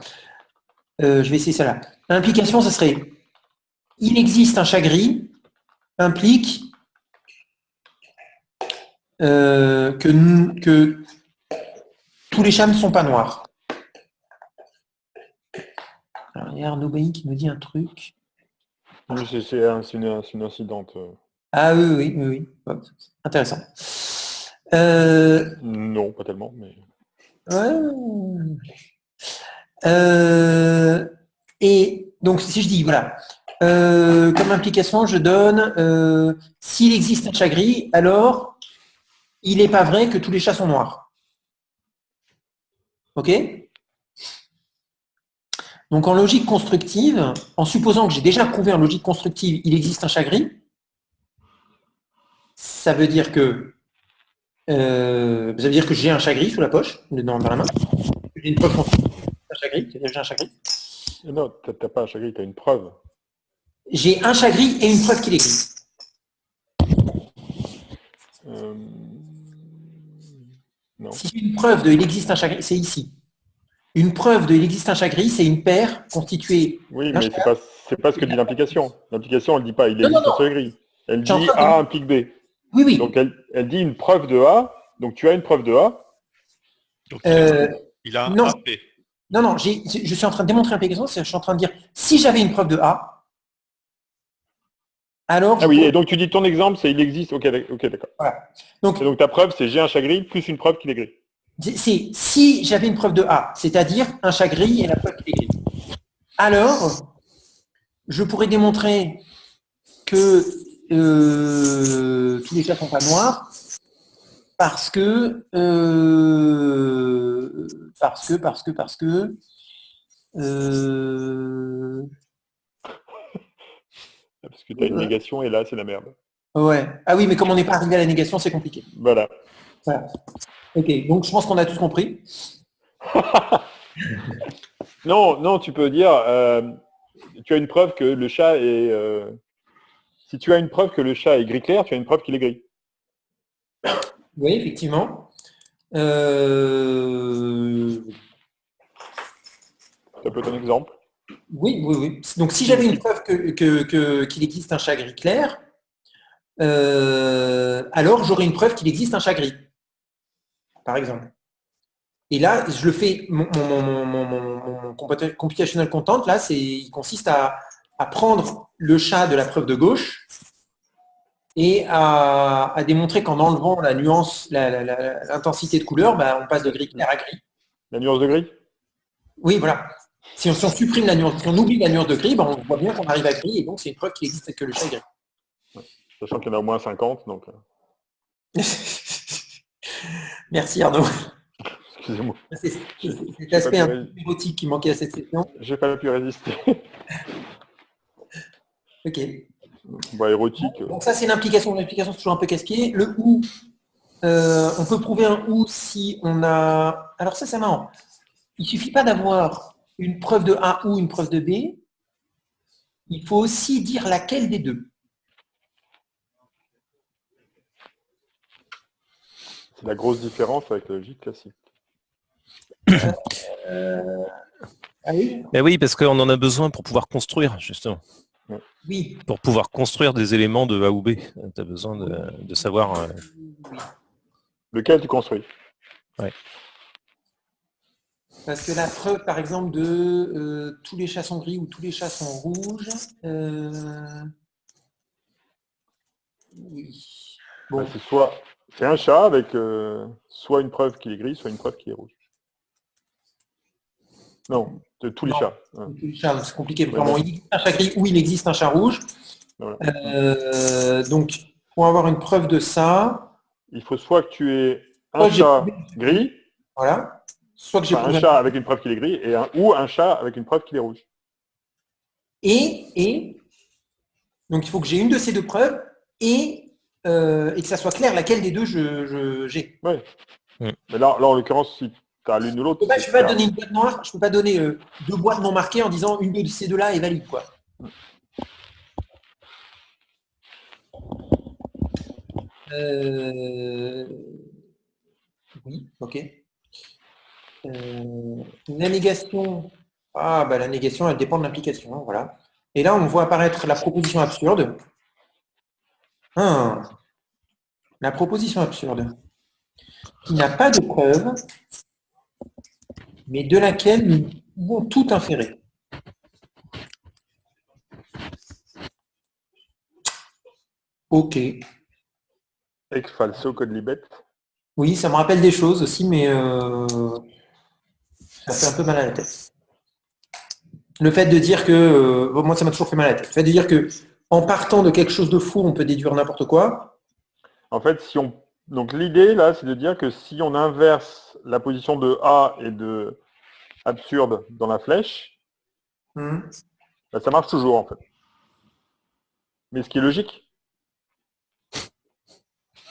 [SPEAKER 3] je vais essayer ça là. L'implication, ce serait, il existe un chat gris, implique que tous les chats ne sont pas noirs. Alors, il y a Arnaud Bailly qui me dit un truc.
[SPEAKER 4] C'est une incidente.
[SPEAKER 3] Ah oui. Hop, intéressant.
[SPEAKER 4] Non, pas tellement, mais...
[SPEAKER 3] Et donc, si je dis, voilà, comme implication, je donne, s'il existe un chat gris, alors il n'est pas vrai que tous les chats sont noirs. OK? Donc, en logique constructive, en supposant que j'ai déjà prouvé en logique constructive, il existe un chat gris, ça veut dire que j'ai un chat gris sous la poche, dans la main. J'ai une preuve constructive d'un chat gris, c'est-à-dire que j'ai un chat gris.
[SPEAKER 4] Non, t'as pas un chat gris, t'as une preuve.
[SPEAKER 3] J'ai un chat gris et une preuve qu'il est gris.
[SPEAKER 4] Non.
[SPEAKER 3] Si j'ai une preuve de il existe un chat gris, c'est ici. Une preuve de il existe un chat gris, c'est une paire constituée.
[SPEAKER 4] Oui, mais c'est pas ce que dit l'implication. L'implication, elle dit pas il existe un chat gris. Elle dit A implique B.
[SPEAKER 3] Oui.
[SPEAKER 4] Donc elle dit une preuve de A. Donc tu as une preuve de A.
[SPEAKER 1] Donc, il a un
[SPEAKER 3] non.
[SPEAKER 1] AP.
[SPEAKER 3] Non, je suis en train de démontrer l'implication, je suis en train de dire, si j'avais une preuve de A, alors...
[SPEAKER 4] Ah oui, et donc tu dis ton exemple, c'est il existe, ok d'accord.
[SPEAKER 3] Voilà.
[SPEAKER 4] Donc ta preuve, c'est j'ai un chat gris, plus une preuve qu'il est gris.
[SPEAKER 3] C'est si j'avais une preuve de A, c'est-à-dire un chat gris et la preuve qu'il est gris. Alors, je pourrais démontrer que tous les chats ne sont pas noirs parce que
[SPEAKER 4] Parce que tu as une négation et là, c'est la merde.
[SPEAKER 3] Ouais. Ah oui, mais comme on n'est pas arrivé à la négation, c'est compliqué.
[SPEAKER 4] Voilà.
[SPEAKER 3] Voilà. Ok, donc je pense qu'on a tous compris.
[SPEAKER 4] Non, tu peux dire, tu as une preuve que le chat est... si tu as une preuve que le chat est gris clair, tu as une preuve qu'il est gris.
[SPEAKER 3] Oui, effectivement.
[SPEAKER 4] Ça peut être un exemple.
[SPEAKER 3] Oui. Donc si j'avais une preuve qu'il existe un chat gris clair, alors j'aurais une preuve qu'il existe un chat gris, par exemple. Et là, je le fais, mon computational content, là, il consiste à prendre le chat de la preuve de gauche et à démontrer qu'en enlevant la nuance, l'intensité de couleur, bah, on passe de gris clair à gris.
[SPEAKER 4] La nuance de gris?
[SPEAKER 3] Oui, voilà. Si on supprime la nuance, si on oublie la nuance de gris, bah, on voit bien qu'on arrive à gris, et donc c'est une preuve qu'il existe que le chat est gris.
[SPEAKER 4] Ouais. Sachant qu'il y en a au moins 50, donc...
[SPEAKER 3] Merci Arnaud.
[SPEAKER 4] Excusez-moi.
[SPEAKER 3] C'est cet aspect un peu érotique qui manquait à cette session.
[SPEAKER 4] J'ai pas pu résister.
[SPEAKER 3] Ok.
[SPEAKER 4] Bah, érotique.
[SPEAKER 3] Donc ça c'est l'implication. L'implication c'est toujours un peu casse-pied. Le ou, on peut prouver un ou si on a... Alors ça c'est marrant. Il ne suffit pas d'avoir une preuve de A ou une preuve de B. Il faut aussi dire laquelle des deux.
[SPEAKER 4] C'est la grosse différence avec la logique classique.
[SPEAKER 3] Ah oui?
[SPEAKER 2] Mais oui, parce qu'on en a besoin pour pouvoir construire, justement.
[SPEAKER 3] Oui.
[SPEAKER 2] Pour pouvoir construire des éléments de A ou B. Tu as besoin de savoir...
[SPEAKER 4] Lequel tu construis?
[SPEAKER 2] Ouais.
[SPEAKER 3] Parce que la preuve, par exemple, de tous les chats sont gris ou tous les chats sont rouges. Oui. Bon.
[SPEAKER 4] Bah, c'est un chat avec soit une preuve qu'il est gris, soit une preuve qu'il est rouge. Non, de tous les chats.
[SPEAKER 3] Tous les chats, c'est compliqué.
[SPEAKER 4] Ouais,
[SPEAKER 3] Vraiment, il existe un chat gris ou il existe un chat rouge.
[SPEAKER 4] Voilà.
[SPEAKER 3] Donc, pour avoir une preuve de ça,
[SPEAKER 4] il faut soit que tu aies un chat gris,
[SPEAKER 3] voilà, soit que j'ai
[SPEAKER 4] un chat avec une preuve qu'il est gris, ou un chat avec une preuve qu'il est rouge.
[SPEAKER 3] Et donc il faut que j'ai une de ces deux preuves et que ça soit clair laquelle des deux j'ai.
[SPEAKER 4] Ouais. Mais là, en l'occurrence, si tu as l'une ou l'autre.
[SPEAKER 3] Je ne peux pas donner une boîte noire, je ne peux pas donner deux boîtes non marquées en disant une de ces deux-là est valide, quoi. Oui, ok. La négation, la négation, elle dépend de l'implication, hein, voilà. Et là, on voit apparaître la proposition absurde. La proposition absurde, qui n'a pas de preuve, mais de laquelle nous pouvons tout inférer. Ok.
[SPEAKER 4] Ex falso code libet.
[SPEAKER 3] Oui, ça me rappelle des choses aussi, mais ça fait un peu mal à la tête. Le fait de dire que... moi, ça m'a toujours fait mal à la tête. Le fait de dire que en partant de quelque chose de faux, on peut déduire n'importe quoi.
[SPEAKER 4] En fait, donc l'idée, là, c'est de dire que si on inverse la position de A et de absurde dans la flèche, ça marche toujours, en fait. Mais ce qui est logique.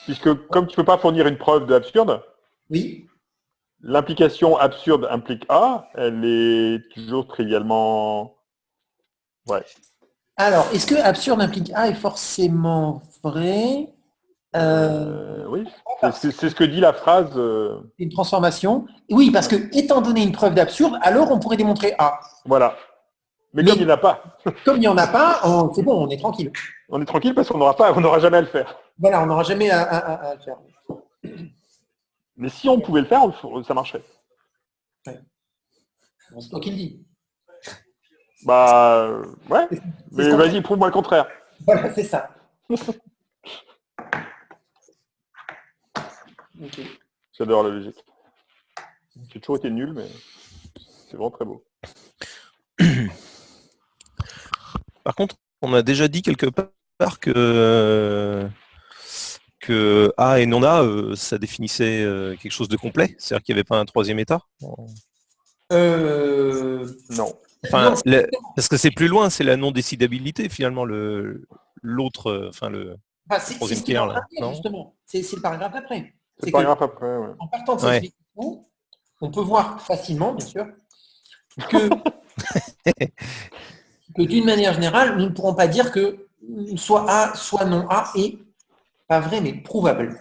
[SPEAKER 4] Puisque comme tu ne peux pas fournir une preuve de absurde,
[SPEAKER 3] oui.
[SPEAKER 4] L'implication absurde implique A, elle est toujours trivialement... Ouais.
[SPEAKER 3] Alors, est-ce que absurde implique A est forcément vrai?
[SPEAKER 4] Oui, c'est ce que dit la phrase...
[SPEAKER 3] Une transformation. Oui, parce que étant donné une preuve d'absurde, alors on pourrait démontrer A.
[SPEAKER 4] Voilà. Mais comme il n'y en a pas.
[SPEAKER 3] Comme il n'y en a pas, c'est bon, on est tranquille.
[SPEAKER 4] On est tranquille parce qu'on n'aura jamais à le faire.
[SPEAKER 3] Voilà, on n'aura jamais à le faire.
[SPEAKER 4] Mais si on pouvait le faire, ça marcherait.
[SPEAKER 3] Ouais. C'est toi qui le dis.
[SPEAKER 4] Bah, ouais. Mais vas-y, prouve-moi le contraire.
[SPEAKER 3] Voilà, c'est ça. Okay.
[SPEAKER 4] J'adore la logique. J'ai toujours été nul, mais c'est vraiment très beau.
[SPEAKER 2] Par contre, on a déjà dit quelque part que A et non A, ça définissait quelque chose de complet, c'est-à-dire qu'il n'y avait pas un troisième état.
[SPEAKER 4] Non.
[SPEAKER 2] Enfin,
[SPEAKER 3] Non,
[SPEAKER 2] parce que c'est plus loin, c'est la non-décidabilité finalement l'autre, enfin le
[SPEAKER 3] c'est
[SPEAKER 2] troisième
[SPEAKER 3] ce qu'il est en
[SPEAKER 2] tiers
[SPEAKER 3] train
[SPEAKER 2] là,
[SPEAKER 3] de dire,
[SPEAKER 2] non?
[SPEAKER 3] justement. C'est le paragraphe d'après.
[SPEAKER 4] C'est
[SPEAKER 3] C'est
[SPEAKER 4] pas
[SPEAKER 3] que,
[SPEAKER 4] grave après, ouais.
[SPEAKER 3] en partant de cette
[SPEAKER 2] Ouais.
[SPEAKER 3] explication, on peut voir facilement, bien sûr, que, que d'une manière générale, nous ne pourrons pas dire que soit A, soit non A est pas vrai, mais prouvable.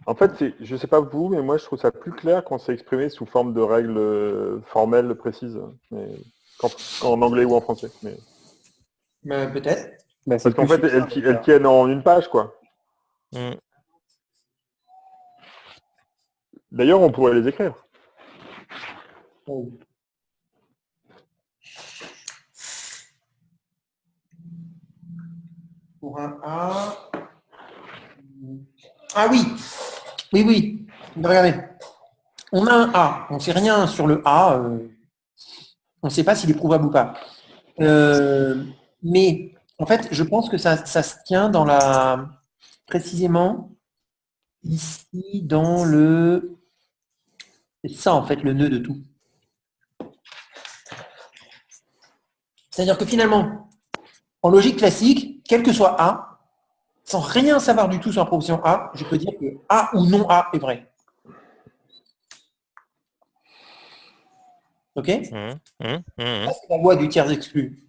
[SPEAKER 4] En fait, je sais pas vous, mais moi je trouve ça plus clair quand c'est exprimé sous forme de règles formelles précises, mais qu'en anglais ou en français. Mais...
[SPEAKER 3] Peut-être.
[SPEAKER 5] Bah, c'est
[SPEAKER 4] Parce qu'en
[SPEAKER 5] plus
[SPEAKER 4] fait,
[SPEAKER 5] succinct,
[SPEAKER 4] elles tiennent en une page, quoi.
[SPEAKER 2] Mm.
[SPEAKER 4] D'ailleurs, on pourrait les écrire.
[SPEAKER 3] Pour un A. Ah oui, oui. Regardez. On a un A. On ne sait rien sur le A. On ne sait pas s'il est prouvable ou pas. Mais en fait, je pense que ça se tient dans la précisément ici dans le. C'est ça en fait le nœud de tout. C'est-à-dire que finalement, en logique classique, quel que soit A, sans rien savoir du tout sur la proposition A, je peux dire que A ou non A est vrai. Ok?
[SPEAKER 2] Mm.
[SPEAKER 3] Ça, c'est la loi du tiers exclu.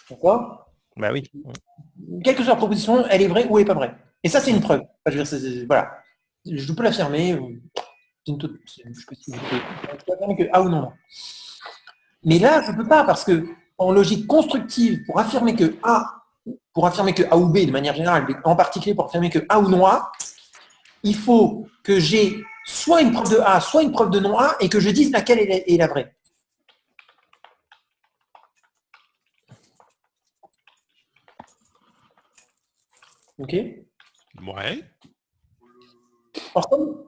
[SPEAKER 3] D'accord?
[SPEAKER 2] Bah oui.
[SPEAKER 3] Quelle que soit la proposition, elle est vraie ou elle n'est pas vraie. Et ça, c'est une preuve. Enfin, je veux dire, voilà. Je peux l'affirmer. Je peux affirmer que A ou non. Mais là, je ne peux pas parce que en logique constructive, pour affirmer que A ou B de manière générale, mais en particulier pour affirmer que A ou non A, il faut que j'ai soit une preuve de A, soit une preuve de non A, et que je dise laquelle est la vraie. Ok?
[SPEAKER 1] Ouais.
[SPEAKER 3] Par contre,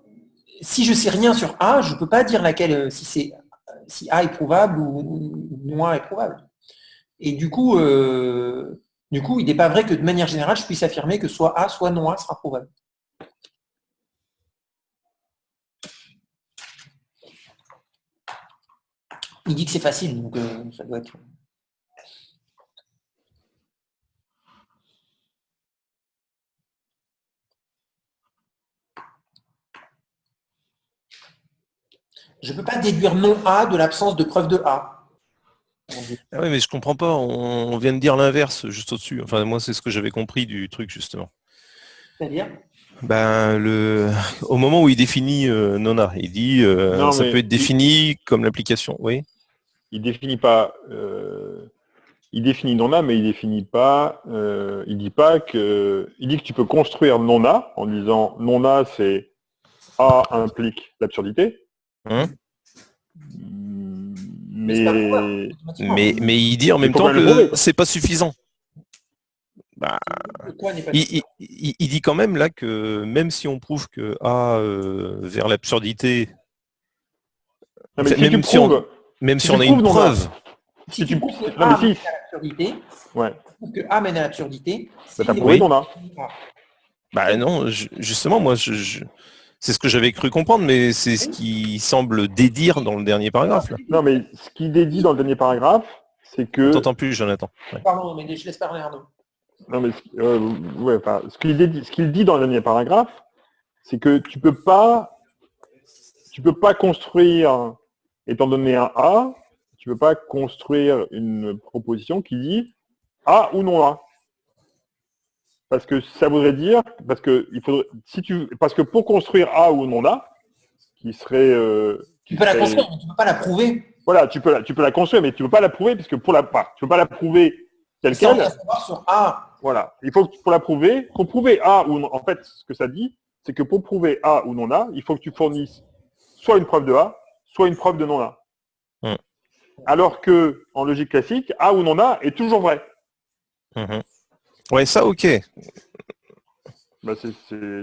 [SPEAKER 3] si je ne sais rien sur A, je ne peux pas dire laquelle, si A est prouvable ou non A est prouvable. Et du coup, il n'est pas vrai que de manière générale, je puisse affirmer que soit A, soit non A sera prouvable. Il dit que c'est facile, donc ça doit être... Je ne peux pas déduire non A de l'absence de preuve de A.
[SPEAKER 2] Ah oui, mais je comprends pas. On vient de dire l'inverse juste au-dessus. Enfin, moi, c'est ce que j'avais compris du truc justement.
[SPEAKER 3] C'est-à-dire
[SPEAKER 2] Ben, au moment où il définit Nona, il dit
[SPEAKER 4] Non,
[SPEAKER 2] ça
[SPEAKER 4] mais
[SPEAKER 2] peut être défini comme l'application. Oui.
[SPEAKER 4] il définit pas. Il définit non A, mais il définit pas. Il dit pas que. Il dit que tu peux construire non A en disant non A, c'est A implique l'absurdité.
[SPEAKER 2] Hein,
[SPEAKER 4] Mais
[SPEAKER 2] mais il dit en
[SPEAKER 4] Mais
[SPEAKER 2] même
[SPEAKER 4] faut
[SPEAKER 2] temps
[SPEAKER 4] quand même le prouver,
[SPEAKER 2] que
[SPEAKER 4] quoi.
[SPEAKER 2] c'est pas suffisant. Bah,
[SPEAKER 3] Quoi n'est pas
[SPEAKER 2] il dit quand même là que même si on prouve que A vers l'absurdité,
[SPEAKER 4] non, mais si
[SPEAKER 2] même
[SPEAKER 4] tu
[SPEAKER 2] si on,
[SPEAKER 4] prouves,
[SPEAKER 2] même
[SPEAKER 4] si
[SPEAKER 2] si
[SPEAKER 4] tu
[SPEAKER 2] on a une
[SPEAKER 4] prouves non A,
[SPEAKER 2] preuve,
[SPEAKER 3] Si tu prouves que
[SPEAKER 4] non, mais
[SPEAKER 3] A
[SPEAKER 4] si.
[SPEAKER 3] mène à l'absurdité,
[SPEAKER 4] Ouais.
[SPEAKER 3] que A mène à l'absurdité,
[SPEAKER 4] Bah, t'as
[SPEAKER 3] une
[SPEAKER 4] prouvé
[SPEAKER 2] Oui.
[SPEAKER 4] non A.
[SPEAKER 2] bah non, justement, moi, c'est ce que j'avais cru comprendre, mais c'est ce qui semble dédire dans le dernier paragraphe. Là.
[SPEAKER 4] Non, mais ce qu'il dédie dans le dernier paragraphe, c'est
[SPEAKER 2] On
[SPEAKER 4] que.
[SPEAKER 2] t'entend plus, Jonathan. Ouais.
[SPEAKER 3] Pardon, mais je laisse parler Arnaud.
[SPEAKER 4] Non, mais ouais, enfin, ce qu'il dit dans le dernier paragraphe, c'est que tu peux pas construire, étant donné un A, tu peux pas construire une proposition qui dit A ou non A. Parce que ça voudrait dire, parce que pour construire A ou non A, qui serait,
[SPEAKER 3] Tu peux la construire, mais tu ne peux pas la prouver.
[SPEAKER 4] voilà, tu peux la construire, mais tu peux pas la prouver, puisque tu peux pas la prouver telle
[SPEAKER 3] Sans
[SPEAKER 4] quelle.
[SPEAKER 3] rien savoir sur A.
[SPEAKER 4] Voilà. Il faut que pour prouver A ou non, en fait, ce que ça dit, c'est que pour prouver A ou non A, il faut que tu fournisses soit une preuve de A, soit une preuve de non A.
[SPEAKER 2] Mm.
[SPEAKER 4] Alors que, en logique classique, A ou non A est toujours vrai.
[SPEAKER 2] Mhm. Ouais, ça, ok.
[SPEAKER 4] Bah,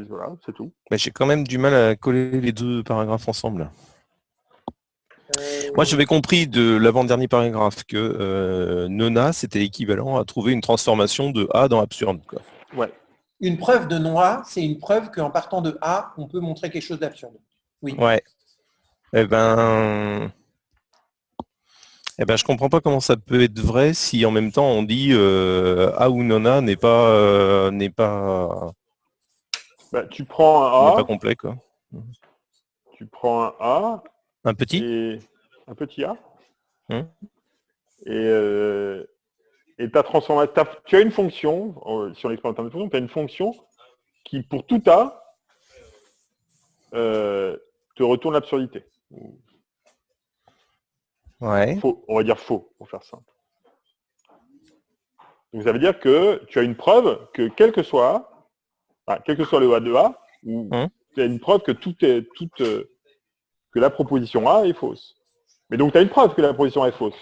[SPEAKER 4] voilà, c'est tout.
[SPEAKER 2] Mais j'ai quand même du mal à coller les deux paragraphes ensemble. Moi, j'avais compris de l'avant-dernier paragraphe que Nona, c'était équivalent à trouver une transformation de A dans absurde. Quoi.
[SPEAKER 4] Ouais.
[SPEAKER 3] Une preuve de non A, c'est une preuve qu'en partant de A, on peut montrer quelque chose d'absurde. Oui.
[SPEAKER 2] Ouais. Eh ben, je comprends pas comment ça peut être vrai si en même temps on dit A ou non A n'est pas
[SPEAKER 4] Tu prends
[SPEAKER 2] n'est
[SPEAKER 4] un
[SPEAKER 2] pas
[SPEAKER 4] A,
[SPEAKER 2] complet, quoi.
[SPEAKER 4] tu prends un A
[SPEAKER 2] Un petit?
[SPEAKER 4] et un petit A,
[SPEAKER 2] Hum.
[SPEAKER 4] et tu as une fonction, si on l'exprime en termes de fonction, tu as une fonction qui, pour tout A, te retourne l'absurdité.
[SPEAKER 2] Ouais.
[SPEAKER 4] Faux, on va dire faux, pour faire simple. Donc ça veut dire que tu as une preuve que quel que soit le A de A, ou tu as une preuve que que la proposition A est fausse. Mais donc tu as une preuve que la proposition A est fausse.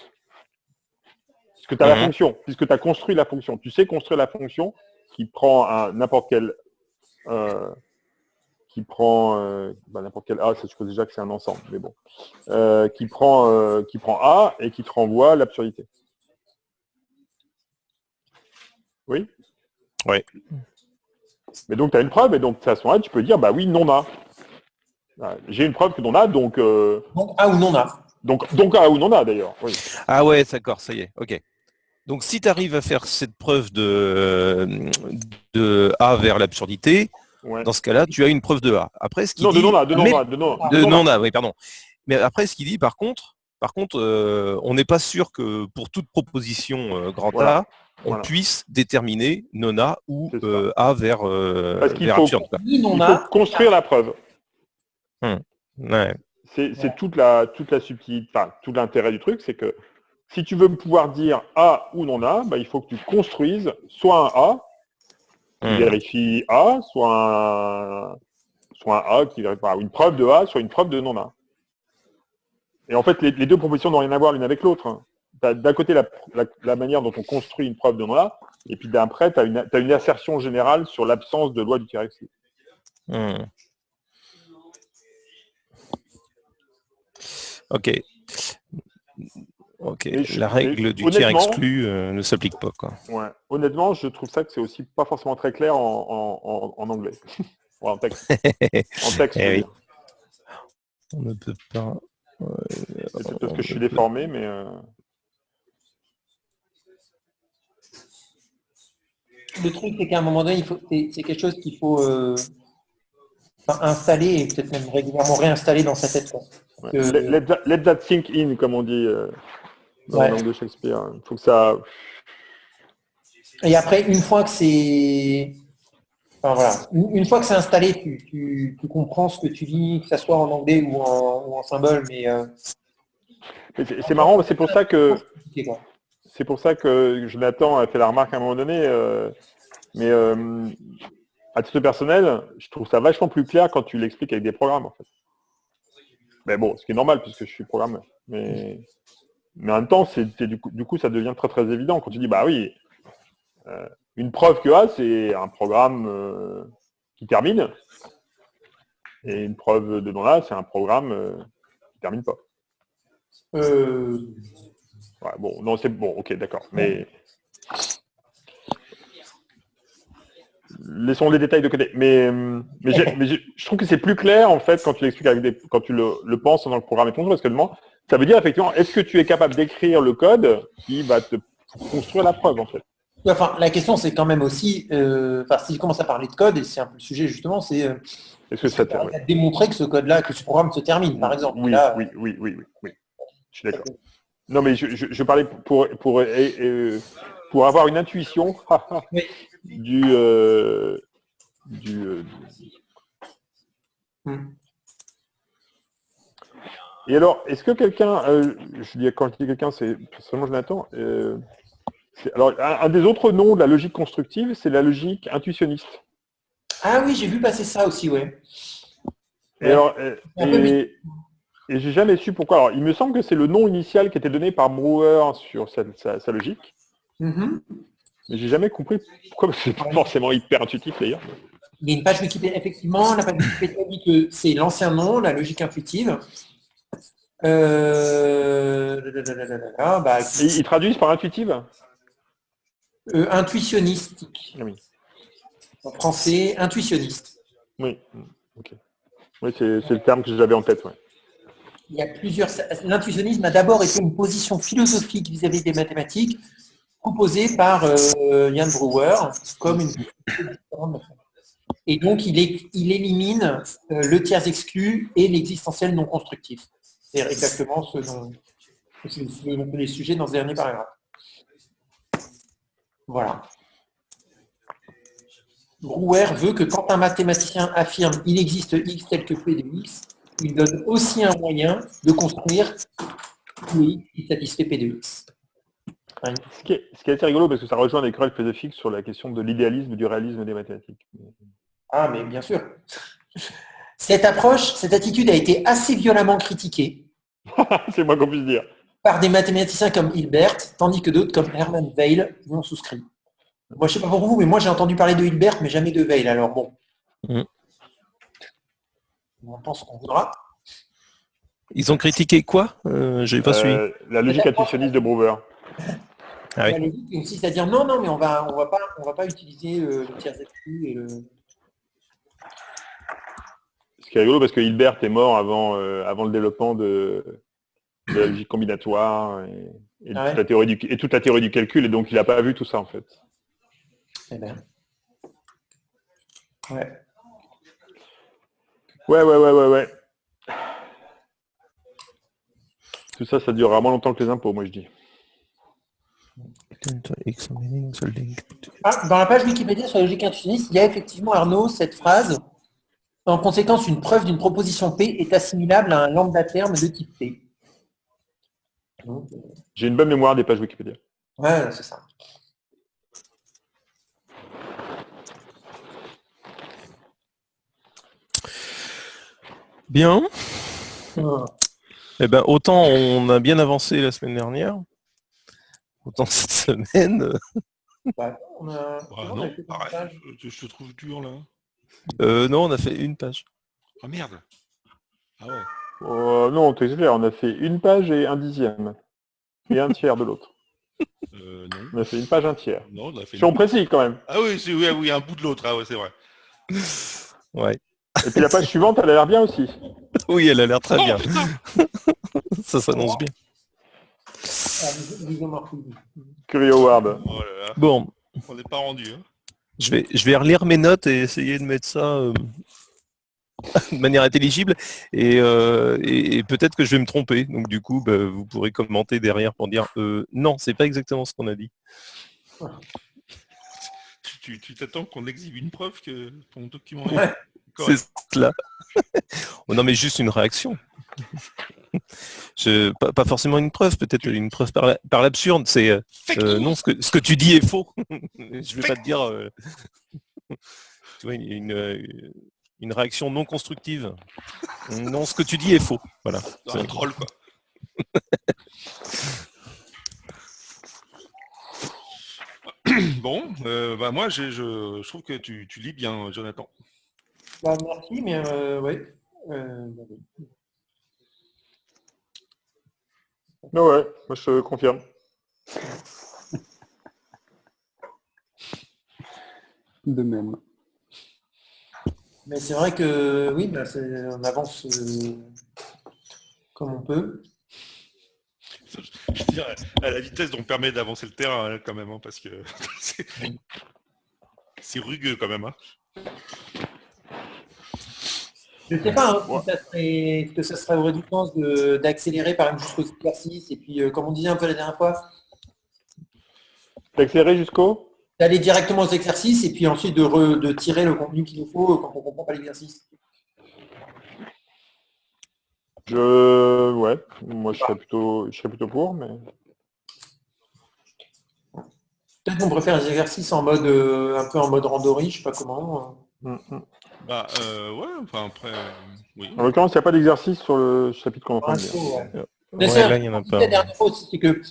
[SPEAKER 4] Puisque tu as la fonction, puisque tu as construit la fonction. Tu sais construire la fonction qui prend n'importe quel n'importe quel A, ça suppose déjà que c'est un ensemble, mais bon. Qui prend A et qui te renvoie l'absurdité. Oui.
[SPEAKER 2] Oui.
[SPEAKER 4] Mais donc tu as une preuve, et donc de toute façon, tu peux dire, bah oui, non A. J'ai une preuve que non A, donc...
[SPEAKER 3] Donc A ou non A.
[SPEAKER 4] Donc A ou non A, d'ailleurs. Oui.
[SPEAKER 2] Ah ouais, d'accord, ça y est, ok. Donc si tu arrives à faire cette preuve de A vers l'absurdité, dans ce cas-là, tu as une preuve de A. Après, ce qu'il dit...
[SPEAKER 4] de non A.
[SPEAKER 2] De non A, oui, pardon. Mais après, ce qu'il dit, par contre, on n'est pas sûr que pour toute proposition grand A, on puisse déterminer non A ou A vers,
[SPEAKER 4] parce qu'il
[SPEAKER 2] vers
[SPEAKER 4] faut,
[SPEAKER 2] absurde.
[SPEAKER 4] Il faut construire la preuve.
[SPEAKER 2] Ouais.
[SPEAKER 4] C'est toute la subtilité, enfin, tout l'intérêt du truc, c'est que si tu veux pouvoir dire A ou non A, il faut que tu construises soit un A qui vérifie A, soit un A qui vérifie une preuve de A, soit une preuve de non A. Et en fait, les deux propositions n'ont rien à voir l'une avec l'autre. Tu as d'un côté la manière dont on construit une preuve de non A, et puis d'après, tu as une assertion générale sur l'absence de loi du tiers exclu.
[SPEAKER 2] Ok. La règle du tiers exclu ne s'applique pas, quoi.
[SPEAKER 4] Ouais. Honnêtement, je trouve ça que c'est aussi pas forcément très clair en anglais. En texte. En texte, je veux dire.
[SPEAKER 2] On ne peut pas...
[SPEAKER 4] C'est peut-être parce que je suis déformé, mais...
[SPEAKER 3] Le truc, c'est qu'à un moment donné, c'est quelque chose qu'il faut installer et peut-être même régulièrement réinstaller dans sa tête.
[SPEAKER 4] Let that sink in, comme on dit dans la langue de Shakespeare. Il faut que ça...
[SPEAKER 3] Et après, une fois que c'est... Une fois que c'est installé, tu comprends ce que tu dis, que ce soit en anglais ou en symbole, mais...
[SPEAKER 4] C'est marrant, c'est pour ça que Jonathan a fait la remarque à un moment donné, mais à titre personnel, je trouve ça vachement plus clair quand tu l'expliques avec des programmes, en fait. Mais bon, ce qui est normal, puisque je suis programmeur. Mais en même temps, du coup, ça devient très très évident quand tu dis, bah oui, une preuve que A, c'est un programme qui termine, et une preuve de non A, c'est un programme qui termine pas. Ouais, bon, non, c'est bon, ok, d'accord. Mais laissons les détails de côté. Mais je trouve que c'est plus clair en fait quand tu l'expliques quand tu le penses dans le programme et tout, parce que ça veut dire effectivement, est-ce que tu es capable d'écrire le code qui va te construire la preuve en fait.
[SPEAKER 3] Enfin, la question c'est quand même aussi, si je commence à parler de code, et c'est un peu le sujet justement, c'est
[SPEAKER 4] est-ce que ça termine,
[SPEAKER 3] démontrer que ce code-là, que ce programme se termine, par exemple.
[SPEAKER 4] Oui. Je suis d'accord. Non, mais je parlais pour avoir une intuition Et alors, est-ce que quelqu'un, quand je dis quelqu'un, c'est seulement Jonathan, alors, un des autres noms de la logique constructive, c'est la logique intuitionniste.
[SPEAKER 3] Ah oui, j'ai vu passer ça aussi, ouais.
[SPEAKER 4] Et alors, et j'ai jamais su pourquoi. Alors, il me semble que c'est le nom initial qui était donné par Brouwer sur sa logique. Mais j'ai jamais compris pourquoi, parce que c'est pas forcément hyper intuitif d'ailleurs.
[SPEAKER 3] Il y a une page Wikipédia, effectivement, la page Wikipédia dit que c'est l'ancien nom, la logique intuitive.
[SPEAKER 4] Ils traduisent par intuitive
[SPEAKER 3] intuitionnistique.
[SPEAKER 4] Oui.
[SPEAKER 3] En français, intuitionniste.
[SPEAKER 4] Oui, ok. Oui, c'est le terme que j'avais en tête, ouais.
[SPEAKER 3] il y a plusieurs. L'intuitionnisme a d'abord été une position philosophique vis-à-vis des mathématiques, proposée par Jan Brouwer comme une. Et donc, il élimine le tiers exclu et l'existentiel non constructif. C'est exactement ce dont les sujets dans ce dernier paragraphe. Voilà. Brouwer veut que quand un mathématicien affirme « il existe x tel que p de x », il donne aussi un moyen de construire oui qui satisfait p de x.
[SPEAKER 4] Ce qui est assez rigolo, parce que ça rejoint des querelles philosophiques sur la question de l'idéalisme et du réalisme des mathématiques.
[SPEAKER 3] Ah, mais bien sûr. Cette approche, cette attitude a été assez violemment critiquée
[SPEAKER 4] C'est moins qu'on puisse dire.
[SPEAKER 3] par des mathématiciens comme Hilbert, tandis que d'autres comme Hermann Weyl y ont souscrit. Moi, je ne sais pas pour vous, mais moi j'ai entendu parler de Hilbert, mais jamais de Weyl. Alors bon, on pense qu'on voudra.
[SPEAKER 2] Ils ont critiqué quoi J'ai pas suivi.
[SPEAKER 4] La logique intuitionniste de Brouwer.
[SPEAKER 2] Ah oui.
[SPEAKER 3] La logique aussi, c'est-à-dire non, mais on va pas utiliser le tiers exclu et le.
[SPEAKER 4] Ce qui est rigolo, parce que Hilbert est mort avant le développement de la logique combinatoire et toute la théorie du calcul, et donc il n'a pas vu tout ça en fait.
[SPEAKER 3] Eh bien. Ouais.
[SPEAKER 4] Ouais. Tout ça, ça durera moins longtemps que les impôts, moi je dis.
[SPEAKER 3] Ah, dans la page Wikipédia sur la logique intuitionniste, il y a effectivement, Arnaud, cette phrase. En conséquence, une preuve d'une proposition P est assimilable à un lambda terme de type P.
[SPEAKER 4] J'ai une bonne mémoire des pages Wikipédia.
[SPEAKER 3] Ouais, c'est ça.
[SPEAKER 2] Bien. Eh ben, autant on a bien avancé la semaine dernière, autant cette semaine.
[SPEAKER 1] Non, pareil, je te trouve dur là.
[SPEAKER 2] Non, on a fait une page.
[SPEAKER 1] Ah merde. Ah ouais.
[SPEAKER 4] Non, t'exagères, on a fait une page et un dixième. Et un tiers de l'autre.
[SPEAKER 1] Non.
[SPEAKER 4] On a fait une page, un tiers.
[SPEAKER 1] Non, on a fait
[SPEAKER 4] Si on précise quand même.
[SPEAKER 1] Ah oui, oui, un bout de l'autre, ah ouais, c'est vrai.
[SPEAKER 2] Ouais.
[SPEAKER 4] Et puis la page suivante, elle a l'air bien aussi.
[SPEAKER 2] Oui, elle a l'air très bien.
[SPEAKER 1] Putain.
[SPEAKER 2] Ça s'annonce bien.
[SPEAKER 4] Curio Ward.
[SPEAKER 1] Oh là là.
[SPEAKER 2] Bon,
[SPEAKER 1] On n'est pas rendu. Hein.
[SPEAKER 2] je vais relire mes notes et essayer de mettre ça de manière intelligible. Et peut-être que je vais me tromper. Donc du coup, vous pourrez commenter derrière pour dire non, c'est pas exactement ce qu'on a dit.
[SPEAKER 1] Tu t'attends qu'on exhibe une preuve que ton document
[SPEAKER 3] Ouais.
[SPEAKER 1] est correct.
[SPEAKER 2] C'est cela. Oh, non, mais juste une réaction. Pas forcément une preuve, peut-être une preuve par l'absurde. C'est non, ce que tu dis est faux. Je vais pas te dire. Tu vois, une réaction non constructive. Non, ce que tu dis est faux. Voilà.
[SPEAKER 1] C'est un troll, quoi. Bon, moi, je trouve que tu lis bien, Jonathan.
[SPEAKER 3] Bah, merci, mais oui.
[SPEAKER 4] Non, ouais, moi je confirme.
[SPEAKER 5] De même.
[SPEAKER 3] Mais c'est vrai que oui, on avance comme on peut.
[SPEAKER 1] Je veux dire, à la vitesse dont permet d'avancer le terrain, hein, quand même, hein, parce que c'est rugueux, quand même. Hein.
[SPEAKER 3] Je ne sais pas si ça serait aurait du sens d'accélérer par exemple jusqu'aux exercices et puis comme on disait un peu la dernière fois,
[SPEAKER 4] D'accélérer jusqu'au
[SPEAKER 3] d'aller directement aux exercices et puis ensuite de tirer le contenu qu'il nous faut quand on ne comprend pas l'exercice.
[SPEAKER 4] Ouais, moi je serais plutôt pour, mais.
[SPEAKER 3] Peut-être qu'on pourrait faire des exercices en mode un peu en mode randori, je sais pas comment.
[SPEAKER 1] Ouais, enfin après, oui.
[SPEAKER 4] En l'occurrence, il n'y a pas d'exercice sur le chapitre qu'on est en train de lire.
[SPEAKER 3] Mais
[SPEAKER 2] Ouais, là, il y en a pas.
[SPEAKER 3] la dernière fois aussi, c'est que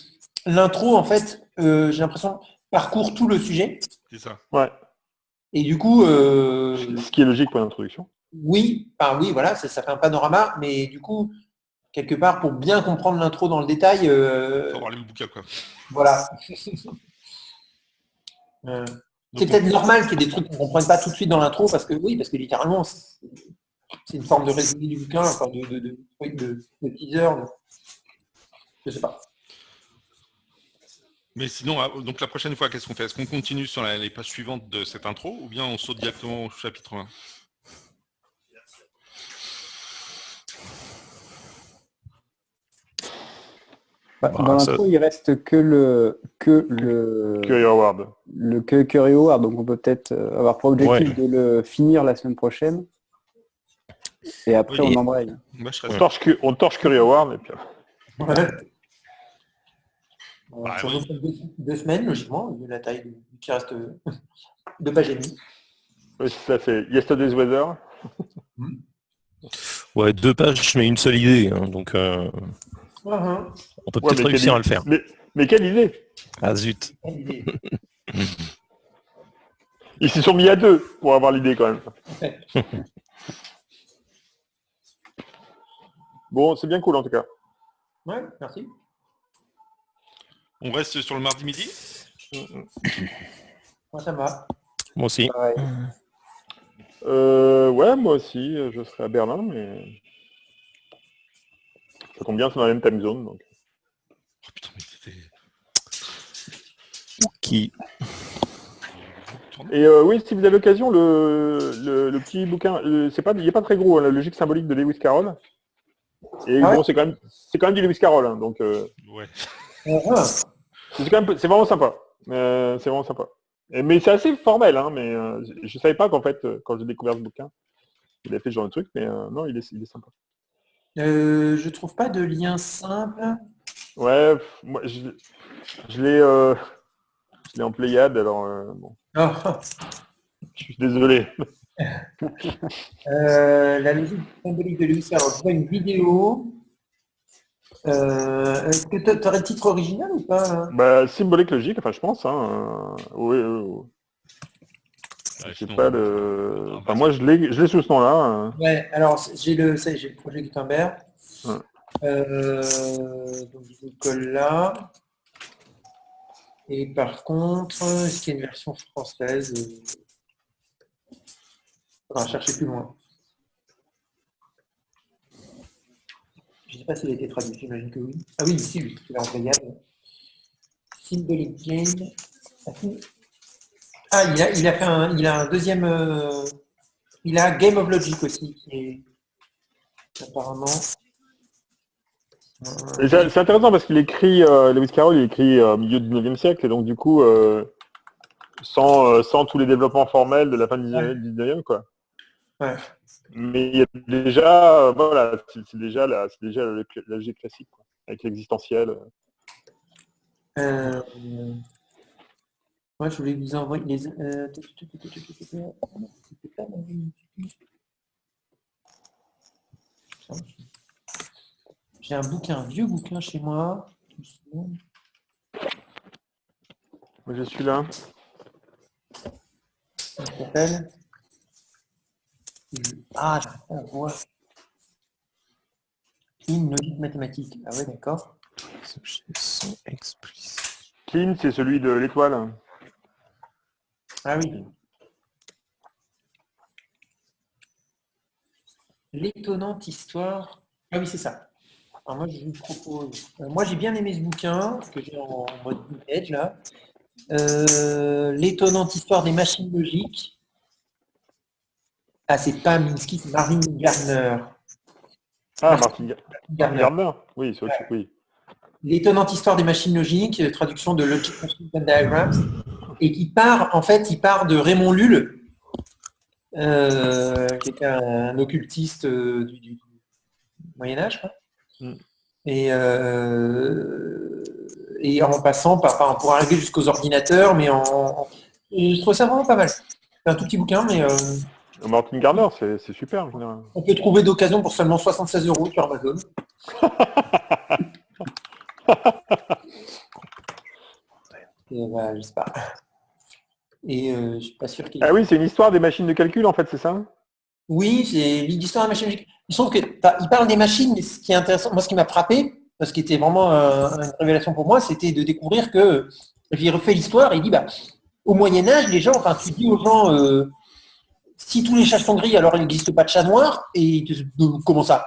[SPEAKER 3] l'intro, en fait, j'ai l'impression, parcourt tout le sujet.
[SPEAKER 1] C'est ça.
[SPEAKER 4] Ouais.
[SPEAKER 3] Et du coup,
[SPEAKER 4] Ce qui est logique pour l'introduction.
[SPEAKER 3] oui, voilà, ça fait un panorama, mais du coup, quelque part, pour bien comprendre l'intro dans le détail,
[SPEAKER 1] Faut avoir les bouquins, quoi.
[SPEAKER 3] voilà. C'est peut-être normal qu'il y ait des trucs qu'on ne comprenne pas tout de suite dans l'intro, parce que littéralement, c'est une forme de résumé du bouquin, enfin de teaser. Je sais pas.
[SPEAKER 1] Mais sinon, donc la prochaine fois, qu'est-ce qu'on fait? Est-ce qu'on continue sur les pages suivantes de cette intro ou bien on saute directement au chapitre 1?
[SPEAKER 5] Dans l'intro, il reste que
[SPEAKER 4] Curie Award.
[SPEAKER 5] Le Curie Award, donc on peut peut-être avoir pour objectif de le finir la semaine prochaine. Et après, on embraye.
[SPEAKER 1] Bah,
[SPEAKER 4] On torche Curie Award et puis...
[SPEAKER 3] Ouais.
[SPEAKER 1] Bah,
[SPEAKER 3] sur
[SPEAKER 1] oui.
[SPEAKER 3] 2 semaines, logiquement, vu la taille qui reste 2 pages et demie.
[SPEAKER 4] Oui, ça c'est Yesterday's Weather.
[SPEAKER 2] Ouais, 2 pages, mais une seule idée. Hein, donc, on peut peut-être réussir à le faire.
[SPEAKER 4] Mais quelle idée!
[SPEAKER 2] Ah zut.
[SPEAKER 4] Ils s'y sont mis à 2 pour avoir l'idée quand même. Bon, c'est bien cool en tout cas.
[SPEAKER 3] Ouais, merci.
[SPEAKER 1] On reste sur le mardi midi?
[SPEAKER 3] Moi, ça me va.
[SPEAKER 2] Moi aussi.
[SPEAKER 3] Ouais.
[SPEAKER 4] Ouais, moi aussi, je serai à Berlin, mais... Ça tombe bien, c'est dans la même time zone, donc...
[SPEAKER 1] Oh, putain, mais c'était...
[SPEAKER 2] Qui
[SPEAKER 4] Et oui, si vous avez l'occasion, le petit bouquin, il n'est pas très gros, hein, la logique symbolique de Lewis Carroll. Et bon, c'est quand même du Lewis Carroll, hein, donc
[SPEAKER 1] Ouais.
[SPEAKER 4] c'est vraiment sympa. C'est vraiment sympa. Mais c'est assez formel, hein, mais je savais pas qu'en fait, quand j'ai découvert ce bouquin, il a fait ce genre de truc, mais non, il est sympa.
[SPEAKER 3] Je trouve pas de lien simple.
[SPEAKER 4] Ouais, moi je l'ai en Pléiade, alors bon,
[SPEAKER 3] Oh.
[SPEAKER 4] je suis désolé.
[SPEAKER 3] La logique symbolique de Lewis Carroll. Je vois une vidéo. Est-ce que tu aurais le titre original ou pas?
[SPEAKER 4] Bah, symbolique logique, enfin je pense. Hein, oui.
[SPEAKER 1] Ouais,
[SPEAKER 4] Je sais
[SPEAKER 1] sinon,
[SPEAKER 4] pas le. Enfin moi je l'ai sous ce nom-là. Hein.
[SPEAKER 3] Ouais, alors j'ai le projet Gutenberg.
[SPEAKER 4] Ouais.
[SPEAKER 3] Donc je le colle là. Et par contre, est-ce qu'il y a une version française? On va chercher plus loin. Je ne sais pas s'il a été traduit, j'imagine que oui. Ah oui, ici, oui, c'est en Pléiade. Symbolic Game. Ah, il a un deuxième. Il a Game of Logic aussi, qui est apparemment.
[SPEAKER 4] C'est intéressant parce qu'il écrit, Lewis Carroll, il écrit au milieu du 19e siècle, et donc du coup, sans tous les développements formels de la fin du 19e, quoi.
[SPEAKER 3] Ouais.
[SPEAKER 4] Mais il y a déjà, voilà, c'est déjà la logique classique, quoi, avec l'existentiel.
[SPEAKER 3] Moi, je voulais vous envoyer les. J'ai un vieux bouquin chez moi.
[SPEAKER 4] Moi, je suis là.
[SPEAKER 3] Ça s'appelle. Ah, j'arrive pas à voir. Une logique mathématique. Ah ouais, d'accord.
[SPEAKER 4] Clean, c'est celui de l'étoile.
[SPEAKER 3] Ah oui. L'étonnante histoire. Ah oui, c'est ça. Alors moi, je vous propose. Moi, j'ai bien aimé ce bouquin que j'ai en mode vintage là. L'étonnante histoire des machines logiques. Ah, c'est pas Minsky, c'est Marvin Gardner.
[SPEAKER 4] Ah, Martin
[SPEAKER 3] Gardner.
[SPEAKER 4] Gardner. Oui, c'est autre chose, oui.
[SPEAKER 3] L'étonnante histoire des machines logiques, traduction de Logic Machines and Diagrams, et qui part, en fait, il part de Raymond Lull, qui était un occultiste du Moyen-Âge, quoi. Et en passant pour arriver jusqu'aux ordinateurs, mais je trouve ça vraiment pas mal. C'est un tout petit bouquin, mais
[SPEAKER 4] Martin Gardner, c'est super en général.
[SPEAKER 3] on peut trouver d'occasion pour seulement 76 € sur Amazon. Et je sais pas. Et je suis pas sûr qu'il.
[SPEAKER 4] Ah oui, c'est une histoire des machines de calcul en fait, c'est ça?
[SPEAKER 3] Oui, c'est l'histoire des machines logiques. Je trouve qu'il parle des machines, mais ce qui est intéressant, moi ce qui m'a frappé, ce qui était vraiment une révélation pour moi, c'était de découvrir que j'ai refait l'histoire et il dit au Moyen-Âge, les gens, enfin tu dis aux gens si tous les chats sont gris, alors il n'existe pas de chat noir. Et comment ça?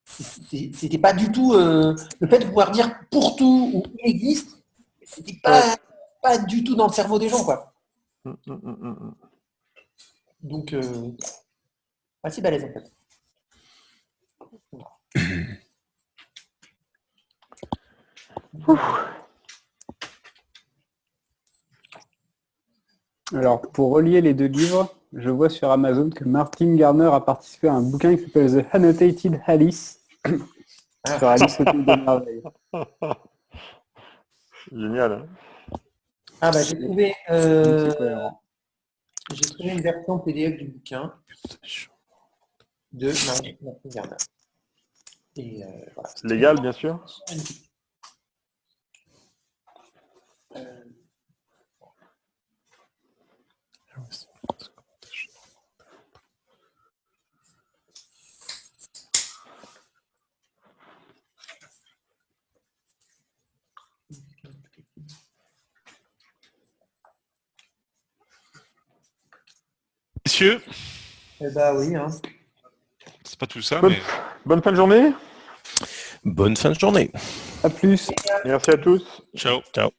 [SPEAKER 3] C'était pas du tout le fait de pouvoir dire pour tout ou il existe. C'était pas du tout dans le cerveau des gens, quoi. Donc, assez balèze en fait.
[SPEAKER 5] Alors, pour relier les deux livres, je vois sur Amazon que Martin Garner a participé à un bouquin qui s'appelle The Annotated Alice sur Alice au Pays des Merveilles.
[SPEAKER 4] Génial. Hein.
[SPEAKER 3] Ah bah j'ai trouvé
[SPEAKER 5] C'est cohérent.
[SPEAKER 3] une version PDF du bouquin de Martin Garner. Et voilà.
[SPEAKER 4] Légal, bien sûr.
[SPEAKER 1] Messieurs,
[SPEAKER 3] Bah oui, hein.
[SPEAKER 1] c'est pas tout ça,
[SPEAKER 4] Bonne,
[SPEAKER 1] mais...
[SPEAKER 4] bonne fin de journée.
[SPEAKER 2] Bonne fin de journée.
[SPEAKER 5] À plus.
[SPEAKER 4] Merci à tous.
[SPEAKER 1] Ciao.
[SPEAKER 2] Ciao.